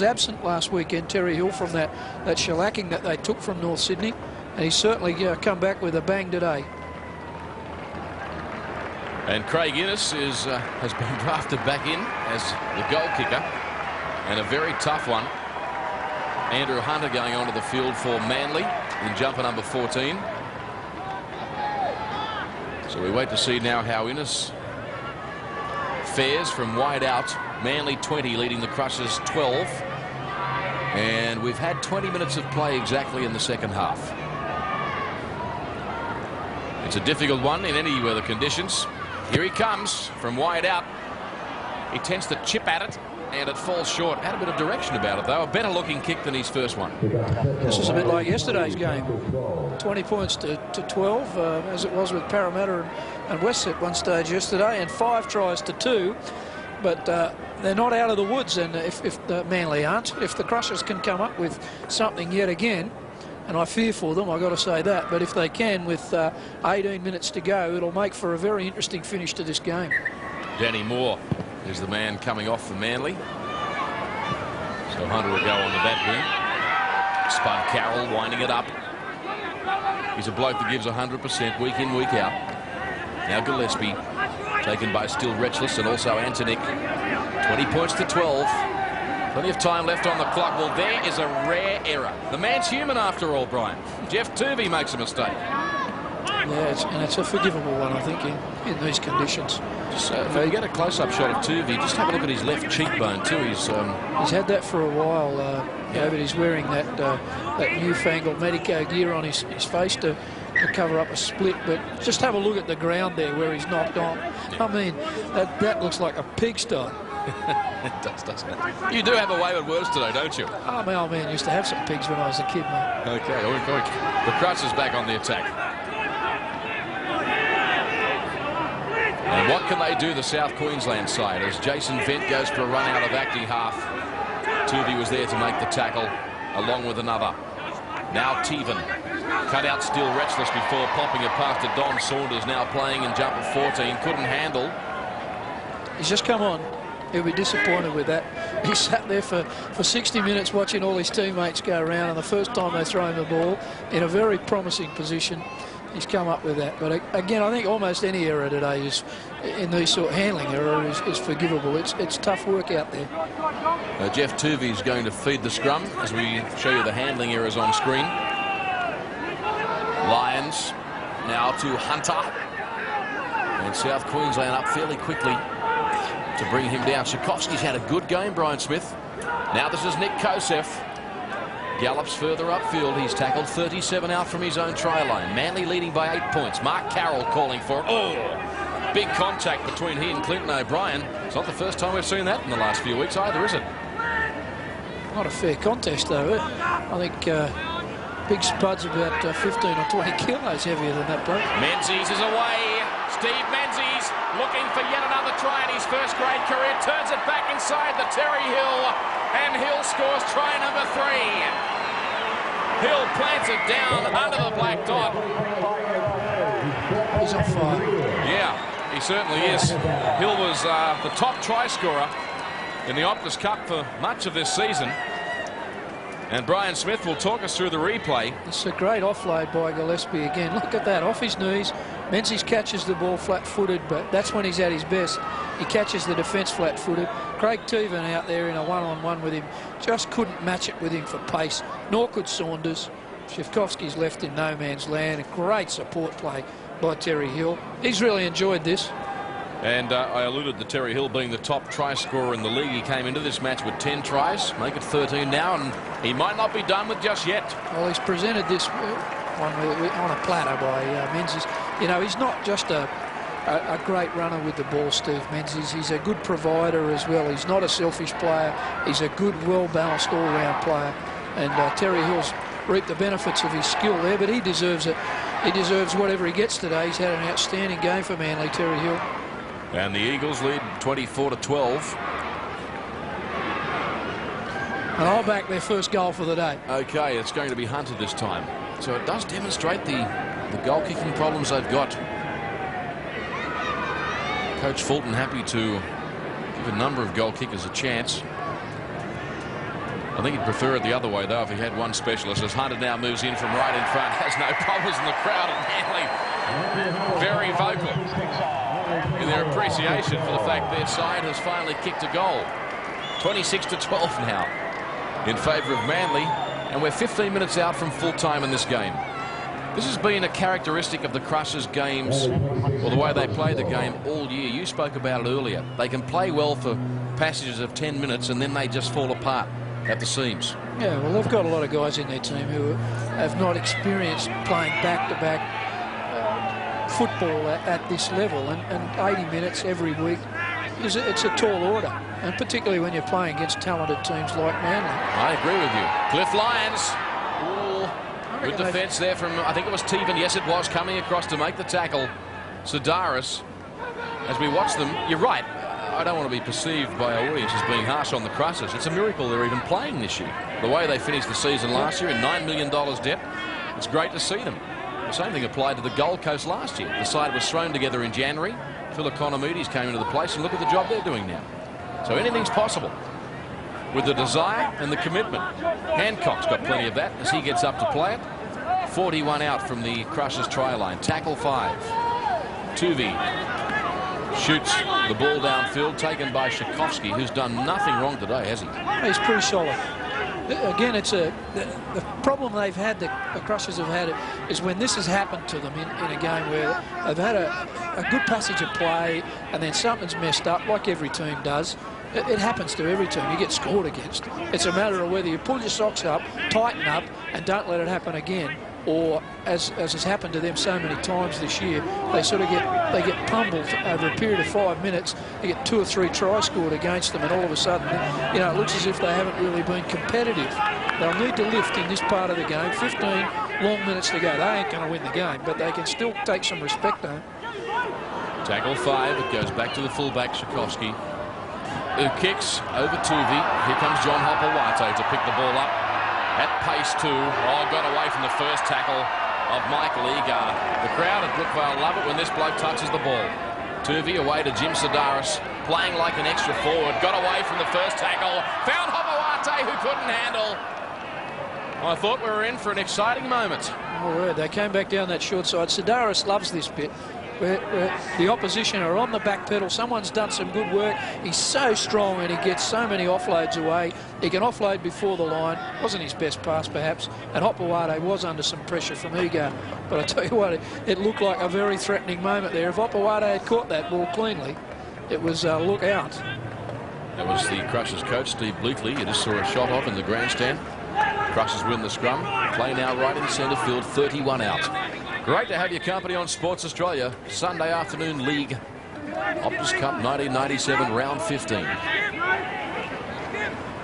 absent last weekend, Terry Hill, from that shellacking that they took from North Sydney, and he's certainly come back with a bang today. And Craig Innes has been drafted back in as the goal kicker, and a very tough one. Andrew Hunter going onto the field for Manly in jumper number 14. So we wait to see now how Innes fares from wide out. Manly 20 leading the Crushers 12. And we've had 20 minutes of play exactly in the second half. It's a difficult one in any weather conditions. Here he comes from wide out. He tends to chip at it, and it falls short. Had a bit of direction about it, though. A better looking kick than his first one. This was a bit like yesterday's game. 20 points to 12, as it was with Parramatta and West at one stage yesterday, and 5 tries to 2. But they're not out of the woods, and if the Manly aren't, if the Crushers can come up with something yet again, and I fear for them, I've got to say that, but if they can with 18 minutes to go, it'll make for a very interesting finish to this game. Danny Moore is the man coming off for Manly. So Hunter will go on the bat boom. Spud Carroll winding it up. He's a bloke that gives 100% week in, week out. Now Gillespie taken by Still Retchless and also Antonick. 20 points to 12. Plenty of time left on the clock. Well, there is a rare error. The man's human after all, Brian. Jeff Tuvey makes a mistake. Yeah, and it's a forgivable one, I think, in these conditions. Just, if you get a close-up shot of Tuvey, just have a look at his left cheekbone too. He's had that for a while, but he's wearing that newfangled Medico gear on his face to cover up a split. But just have a look at the ground there where he's knocked on. I mean, that looks like a pigsty. It does, doesn't it? You do have a way with words today, don't you? Oh, my old man used to have some pigs when I was a kid, mate. Okay, oink, oink. The Crushers back on the attack. And what can they do, the South Queensland side, as Jason Vent goes for a run out of acting half. Tuvey was there to make the tackle, along with another. Now Teven. Cut out Still Retchless before popping it past to Don Saunders, now playing in jumper 14. Couldn't handle. He's just come on. He'll be disappointed with that. He sat there for 60 minutes watching all his teammates go around, and the first time they throw him the ball in a very promising position, he's come up with that. But again, I think almost any error today is, in these sort of handling error, is forgivable. It's tough work out there. Jeff Tuvey is going to feed the scrum as we show you the handling errors on screen. Lions now to Hunter. And South Queensland up fairly quickly to bring him down. Tchaikovsky's had a good game, Brian Smith. Now this is Nick Kosef. Gallops further upfield. He's tackled 37 out from his own try line. Manly leading by 8 points. Mark Carroll calling for it. Oh, big contact between he and Clinton O'Brien. It's not the first time we've seen that in the last few weeks either, is it? Not a fair contest, though. I think Big Spud's about 15 or 20 kilos heavier than that bloke. Menzies is away. Steve Menzies looking for yet another try in his first grade career. Turns it back inside the Terry Hill. And Hill scores try number 3. Hill plants it down under the black dot. He's on fire. Yeah, he certainly is. Hill was the top try scorer in the Optus Cup for much of this season. And Brian Smith will talk us through the replay. It's a great offload by Gillespie again. Look at that, off his knees. Menzies catches the ball flat-footed, but that's when he's at his best. He catches the defence flat-footed. Craig Teven out there in a one-on-one with him. Just couldn't match it with him for pace, nor could Saunders. Tchaikovsky's left in no man's land. A great support play by Terry Hill. He's really enjoyed this. And I alluded to Terry Hill being the top try scorer in the league. He came into this match with 10 tries, make it 13 now, and he might not be done with just yet. Well, he's presented this one on a platter by Menzies. You know, he's not just a great runner with the ball, Steve Menzies. He's a good provider as well. He's not a selfish player. He's a good, well-balanced all-round player. And Terry Hill's reaped the benefits of his skill there, but he deserves it. He deserves whatever he gets today. He's had an outstanding game for Manly, Terry Hill. And the Eagles lead 24-12. And I'll back their first goal for the day. Okay, it's going to be Hunter this time. So it does demonstrate the the goal kicking problems they've got. Coach Fulton happy to give a number of goal kickers a chance. I think he'd prefer it the other way, though, if he had one specialist. As Hunter now moves in from right in front, has no problems in the crowd at Manly. Very vocal in their appreciation for the fact their side has finally kicked a goal. 26-12 now in favour of Manly, and we're 15 minutes out from full time in this game. This has been a characteristic of the Crushers games, or the way they play the game all year. You spoke about it earlier. They can play well for passages of 10 minutes and then they just fall apart at the seams. Yeah, well, they've got a lot of guys in their team who have not experienced playing back-to-back football at this level, and 80 minutes every week it's a tall order, and particularly when you're playing against talented teams like Manly. I agree with you. Cliff Lyons. Good defence there from, I think it was Teven. Yes, it was, coming across to make the tackle. Sedaris, as we watch them, you're right. I don't want to be perceived by our audience as being harsh on the Crushers. It's a miracle they're even playing this year. The way they finished the season last year in $9 million debt, it's great to see them. The same thing applied to the Gold Coast last year. The side was thrown together in January. Phil Economides came into the place, and look at the job they're doing now. So anything's possible with the desire and the commitment. Hancock's got plenty of that as he gets up to play it. 41 out from the Crushers try line. Tackle 5. Tuvey shoots the ball downfield, taken by Tchaikovsky, who's done nothing wrong today, has he? He's pretty solid. Again, it's the problem they've had, the Crushers have had, is when this has happened to them in a game where they've had a good passage of play and then something's messed up, like every team does. It happens to every team. You get scored against. It's a matter of whether you pull your socks up, tighten up, and don't let it happen again, or as has happened to them so many times this year, they sort of get pummeled over a period of 5 minutes. They get 2 or 3 tries scored against them, and all of a sudden, you know, it looks as if they haven't really been competitive. They'll need to lift in this part of the game. 15 long minutes to go. They ain't going to win the game, but they can still take some respect home. Tackle 5. It goes back to the fullback, Tchaikovsky, who kicks over Tuvey. Here comes John Hopewate to pick the ball up at pace too. Oh, got away from the first tackle of Michael Egar. The crowd at Brookvale love it when this bloke touches the ball. Tuvey away to Jim Sedaris, playing like an extra forward. Got away from the first tackle. Found Hopewate, who couldn't handle. I thought we were in for an exciting moment. Oh, they came back down that short side. Sedaris loves this bit, where the opposition are on the back pedal. Someone's done some good work. He's so strong and he gets so many offloads away. He can offload before the line. Wasn't his best pass, perhaps. And Hopewate was under some pressure from Egar. But I tell you what, it looked like a very threatening moment there. If Hopewate had caught that ball cleanly, it was look out. That was the Crushers coach, Steve Bleakley. You just saw a shot off in the grandstand. Crushers win the scrum. Play now right in centre field, 31 out. Great to have your company on Sports Australia. Sunday afternoon league. Optus Cup 1997, round 15.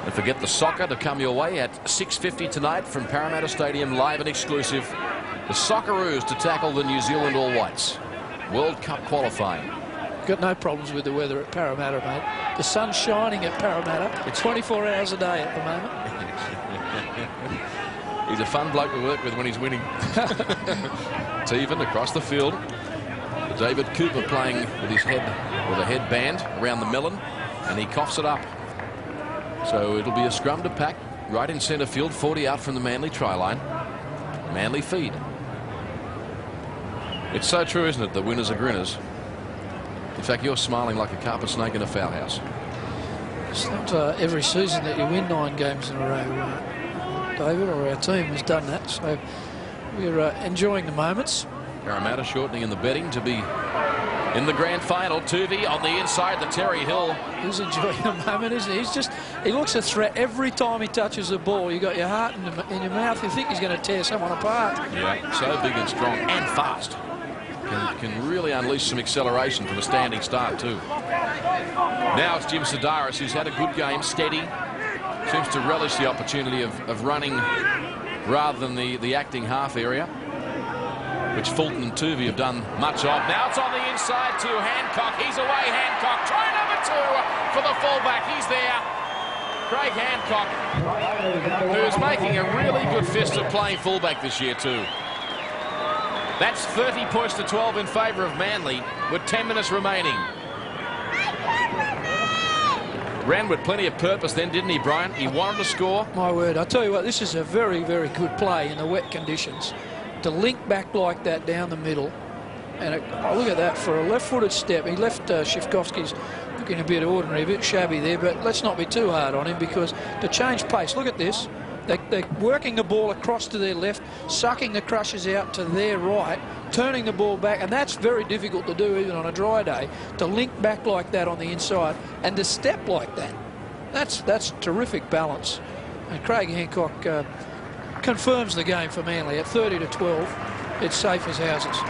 Don't forget the soccer to come your way at 6:50 tonight from Parramatta Stadium, live and exclusive. The Socceroos to tackle the New Zealand All Whites. World Cup qualifying. Got no problems with the weather at Parramatta, mate. The sun's shining at Parramatta. It's 24 hours a day at the moment. He's a fun bloke to work with when he's winning. Teven across the field. David Cooper playing with his head, with a headband around the melon, and he coughs it up. So it'll be a scrum to pack right in centre field, 40 out from the Manly try line. Manly feed. It's so true, isn't it? The winners are grinners. In fact, you're smiling like a carpet snake in a foul house. It's not every season that you win 9 games in a row, David, or our team has done that. So we're enjoying the moments. Parramatta shortening in the betting to be in the grand final. Tuvey on the inside, the Terry Hill. He's enjoying the moment, isn't he? He looks a threat every time he touches the ball. You got your heart in your mouth. You think he's going to tear someone apart. Yeah, so big and strong and fast. Can really unleash some acceleration from a standing start too. Now it's Jim Sedaris, who's had a good game, steady. Seems to relish the opportunity of running rather than the acting half area, which Fulton and Tuvey have done much of. Now it's on the inside to Hancock. He's away, Hancock. Try number 2 for the fullback. He's there. Craig Hancock, who's making a really good fist of playing fullback this year too. That's 30 points to 12 in favour of Manly with 10 minutes remaining. Ran with plenty of purpose then, didn't he, Brian? He wanted to score. My word, I tell you what, this is a very, very good play in the wet conditions. To link back like that down the middle. And look at that, for a left-footed step. He left Shifkovsky's looking a bit ordinary, a bit shabby there, but let's not be too hard on him, because to change pace, look at this. They're working the ball across to their left, sucking the Crushers out to their right, turning the ball back, and that's very difficult to do even on a dry day, to link back like that on the inside and to step like that. That's terrific balance. And Craig Hancock confirms the game for Manly at 30 to 12. It's safe as houses.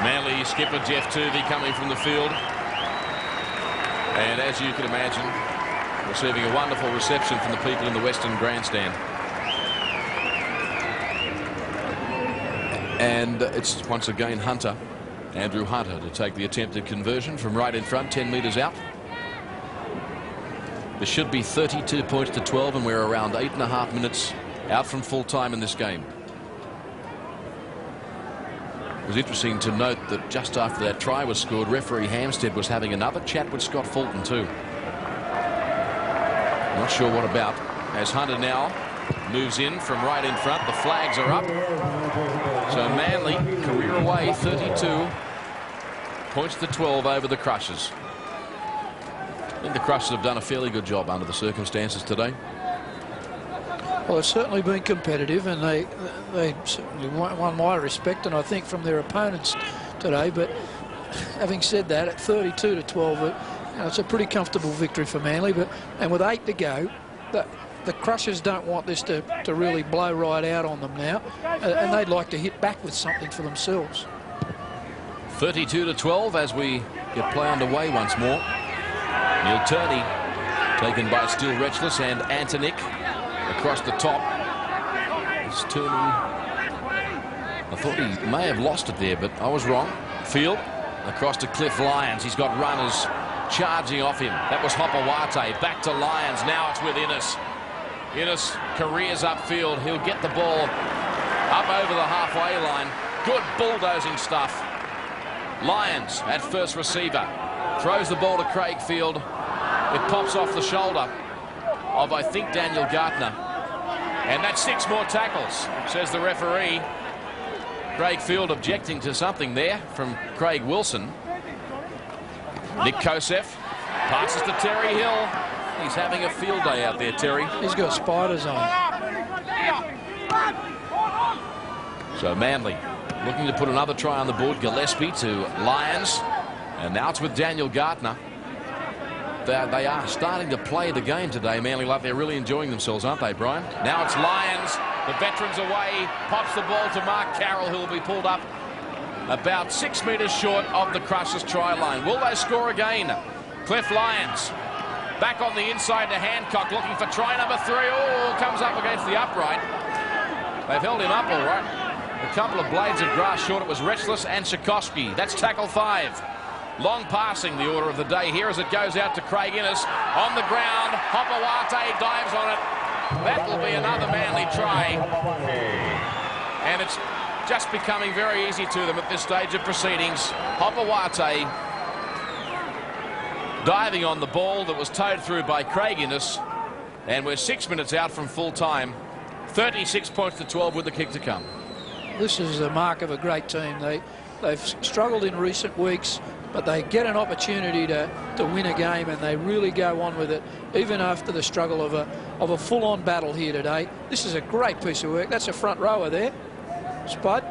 Manly skipper Jeff Tuvey coming from the field. And as you can imagine, receiving a wonderful reception from the people in the Western Grandstand. And it's once again Hunter, Andrew Hunter, to take the attempted conversion from right in front, 10 metres out. There should be 32 points to 12, and we're around 8.5 minutes out from full time in this game. It was interesting to note that just after that try was scored, referee Hampstead was having another chat with Scott Fulton too. Not sure what about, as Hunter now moves in from right in front. The flags are up. So Manly, career away, 32 points to 12 over the Crushers. I think the Crushers have done a fairly good job under the circumstances today. Well, it's certainly been competitive, and they certainly won my respect, and I think from their opponents today. But having said that, at 32 to 12, it's a pretty comfortable victory for Manly. And with 8 to go, the Crushers don't want this to really blow right out on them now, and they'd like to hit back with something for themselves. 32 to 12 as we get play underway once more. Neil Turney taken by Still Retchless and Antonik across the top. It's Turney. I thought he may have lost it there, but I was wrong. Field across to Cliff Lyons. He's got runners charging off him. That was Hopawate. Back to Lyons. Now it's with Innes. Innes careers upfield. He'll get the ball up over the halfway line. Good bulldozing stuff. Lyons at first receiver. Throws the ball to Craig Field. It pops off the shoulder of, I think, Daniel Gartner. And that's 6 more tackles, says the referee. Craig Field objecting to something there from Craig Wilson. Nick Kosef passes to Terry Hill. He's having a field day out there, Terry. He's got spiders on. So Manly looking to put another try on the board. Gillespie to Lyons. And now it's with Daniel Gartner. They are starting to play the game today, Manly, like they're really enjoying themselves, aren't they, Brian? Now it's Lyons. The veteran's away. Pops the ball to Mark Carroll, who will be pulled up about 6 metres short of the Crushers try line. Will they score again? Cliff Lyons back on the inside to Hancock, looking for try number 3. Oh, comes up against the upright. They've held him up all right. A couple of blades of grass short. It was Retchless and Sikorsky. That's tackle 5. Long passing, the order of the day here, as it goes out to Craig Innes. On the ground, Hopawate dives on it. That will be another Manly try. And it's just becoming very easy to them at this stage of proceedings. Hopawate diving on the ball that was towed through by Craig Innes. And we're 6 minutes out from full time. 36 points to 12 with the kick to come. This is the mark of a great team. They've struggled in recent weeks, but they get an opportunity to win a game, and they really go on with it, even after the struggle of a full-on battle here today. This is a great piece of work. That's a front rower there. Spud,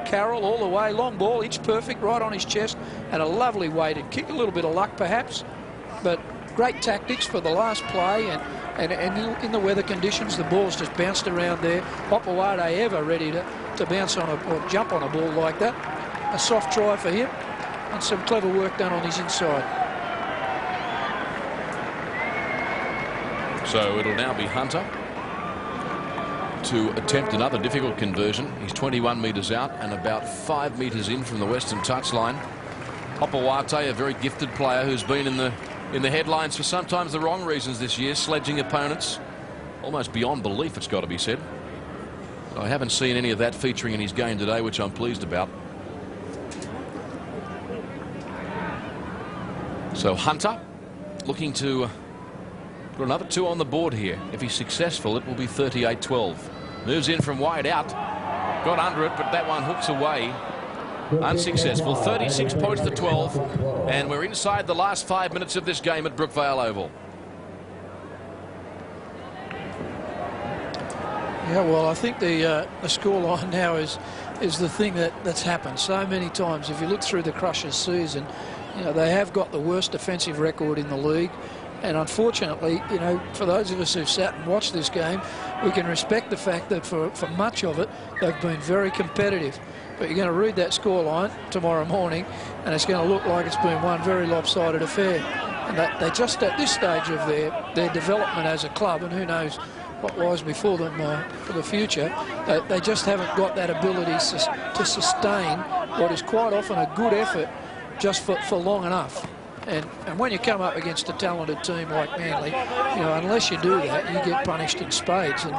Carroll all the way, long ball, it's perfect, right on his chest, and a lovely weighted kick. A little bit of luck perhaps, but great tactics for the last play, and in the weather conditions, the ball's just bounced around there. Hopawate ever ready to bounce on or jump on a ball like that. A soft try for him, and some clever work done on his inside. So it'll now be Hunter to attempt another difficult conversion. He's 21 metres out and about 5 metres in from the western touchline. Hopawate, a very gifted player who's been in the headlines for sometimes the wrong reasons this year, sledging opponents almost beyond belief, it's got to be said. I haven't seen any of that featuring in his game today, which I'm pleased about. So Hunter looking to put another 2 on the board here. If he's successful, it will be 38-12. Moves in from wide out. Got under it, but that one hooks away. Unsuccessful. 36 points to 12. And we're inside the last 5 minutes of this game at Brookvale Oval. Yeah, well, I think the scoreline now is the thing that's happened so many times. If you look through the Crushers season, you know, they have got the worst defensive record in the league. And unfortunately, you know, for those of us who've sat and watched this game, we can respect the fact that for much of it, they've been very competitive. But you're going to read that scoreline tomorrow morning, and it's going to look like it's been one very lopsided affair. And they just, at this stage of their development as a club, and who knows what lies before them for the future, they just haven't got that ability to sustain what is quite often a good effort just for long enough. And when you come up against a talented team like Manly, you know, unless you do that, you get punished in spades. And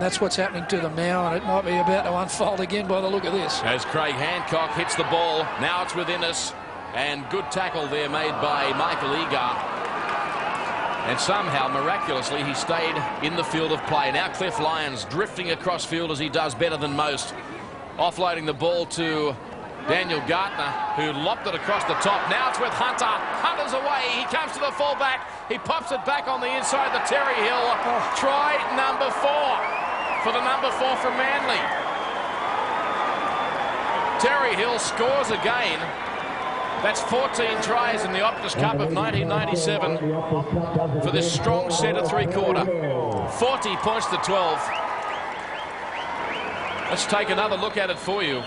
that's what's happening to them now, and it might be about to unfold again by the look of this. As Craig Hancock hits the ball, now it's within us. And good tackle there made by Michael Egar. And somehow, miraculously, he stayed in the field of play. Now Cliff Lyons drifting across field as he does better than most. Offloading the ball to Daniel Gartner, who lopped it across the top. Now it's with Hunter. Hunter's away. He comes to the fullback. He pops it back on the inside the Terry Hill. Try number 4 for the number 4 from Manly. Terry Hill scores again. That's 14 tries in the Optus Cup of 1997 for this strong centre three-quarter. 40 points to 12. Let's take another look at it for you.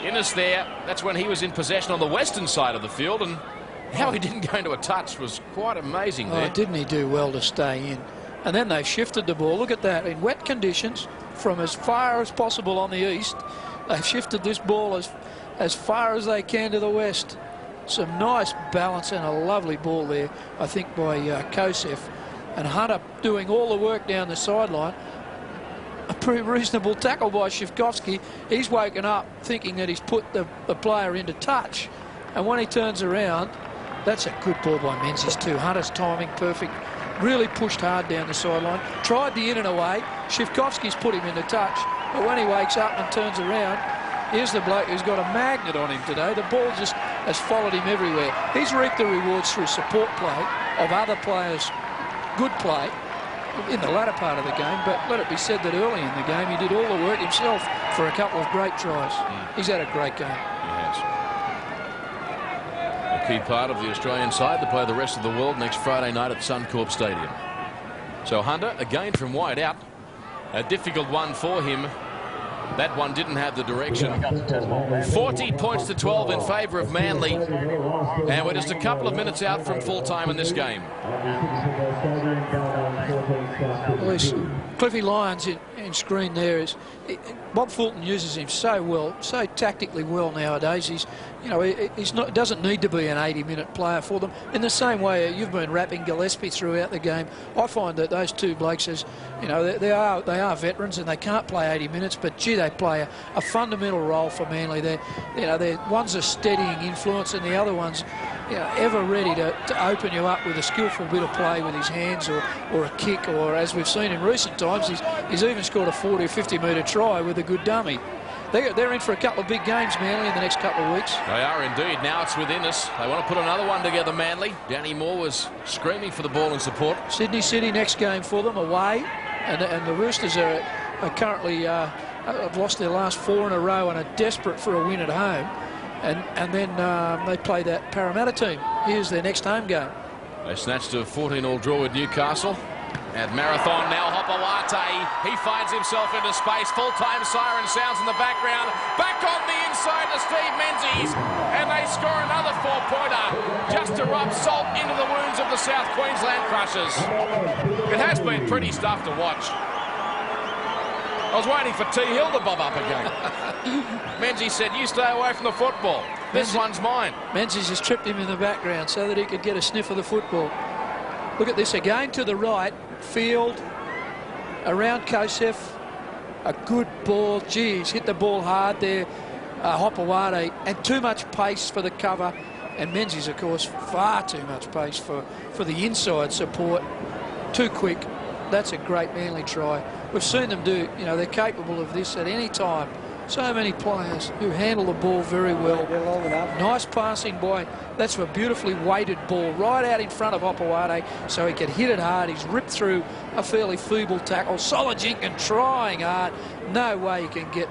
Innes there, that's when he was in possession on the western side of the field, and how he didn't go into a touch was quite amazing there. Oh, didn't he do well to stay in? And then they shifted the ball. Look at that, in wet conditions, from as far as possible on the east, they've shifted this ball as far as they can to the west. Some nice balance and a lovely ball there, I think, by Kosef. And Hunter doing all the work down the sideline. A pretty reasonable tackle by Shivkovsky. He's woken up thinking that he's put the player into touch. And when he turns around, that's a good ball by Menzies too. Hunter's timing perfect. Really pushed hard down the sideline. Tried the in and away. Shivkovsky's put him into touch. But when he wakes up and turns around, here's the bloke who's got a magnet on him today. The ball just has followed him everywhere. He's reaped the rewards through support play of other players' good play in the latter part of the game, but let it be said that early in the game he did all the work himself for a couple of great tries. He's had a great game. He has. A key part of the Australian side to play the rest of the world next Friday night at Suncorp Stadium. So Hunter again from wide out. A difficult one for him. That one didn't have the direction. 40 points to 12 in favour of Manly. And we're just a couple of minutes out from full time in this game. Well, Cliffy Lyons in screen there. Bob Fulton uses him so well, so tactically well nowadays. He's doesn't need to be an 80-minute player for them. In the same way you've been rapping Gillespie throughout the game, I find that those two blokes, they are veterans and they can't play 80 minutes, but gee, they play a fundamental role for Manly. They're one's a steadying influence, and the other one's ever ready to open you up with a skillful bit of play with his hands or a kick, or as we've seen in recent times, he's even scored a 40 or 50 metre try with a good dummy. They're in for a couple of big games, Manly, in the next couple of weeks. They are indeed. Now it's within us. They want to put another one together, Manly. Danny Moore was screaming for the ball in support. Sydney City next game for them, away. And the Roosters are currently have lost their last 4 in a row and are desperate for a win at home. And then they play that Parramatta team. Here's their next home game. They snatched a 14-all draw with Newcastle. At Marathon now, Hopawate. He finds himself into space. Full-time siren sounds in the background. Back on the inside to Steve Menzies. And they score another 4-pointer just to rub salt into the wounds of the South Queensland Crushers. It has been pretty stuff to watch. I was waiting for T. Hill to bob up again. Menzies said, you stay away from the football. This one's mine. Menzies has tripped him in the background so that he could get a sniff of the football. Look at this again to the right. Field around Kosef. a good ball. Geez, hit the ball hard there, Hopewade, and too much pace for the cover. And Menzies, of course, far too much pace for the inside support. Too quick. That's a great Manly try. We've seen them do, you know, they're capable of this at any time. So many players who handle the ball very well. Nice passing by. That's a beautifully weighted ball right out in front of Hopewade so he can hit it hard. He's ripped through a fairly feeble tackle. Solid Jenkins trying hard. No way he can get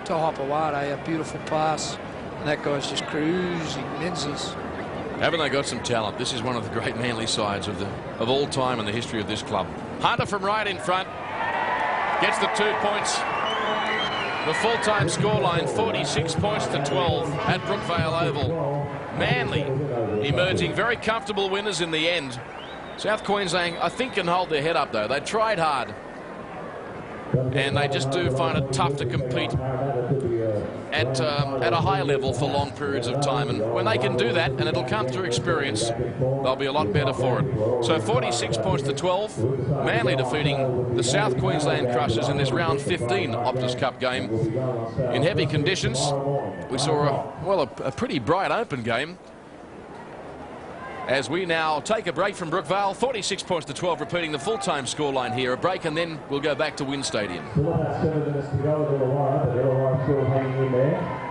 to Hopewade. A beautiful pass. And that guy's just cruising. Menzies. Haven't they got some talent? This is one of the great Manly sides of all time in the history of this club. Hunter from right in front gets the 2 points. The full-time scoreline, 46 points to 12 at Brookvale Oval. Manly emerging very comfortable winners in the end. South Queensland, I think, can hold their head up though. They tried hard, and they just do find it tough to compete at a high level for long periods of time. And when they can do that, and it'll come through experience, they'll be a lot better for it. So 46 points to 12. Manly defeating the South Queensland Crushers in this round 15 Optus Cup game in heavy conditions. We saw a pretty bright open game. As we now take a break from Brookvale, 46 points to 12, repeating the full-time scoreline here. A break, and then we'll go back to Wynn Stadium. Still about 7 minutes to go with Illawarra, but Illawarra still hanging in there.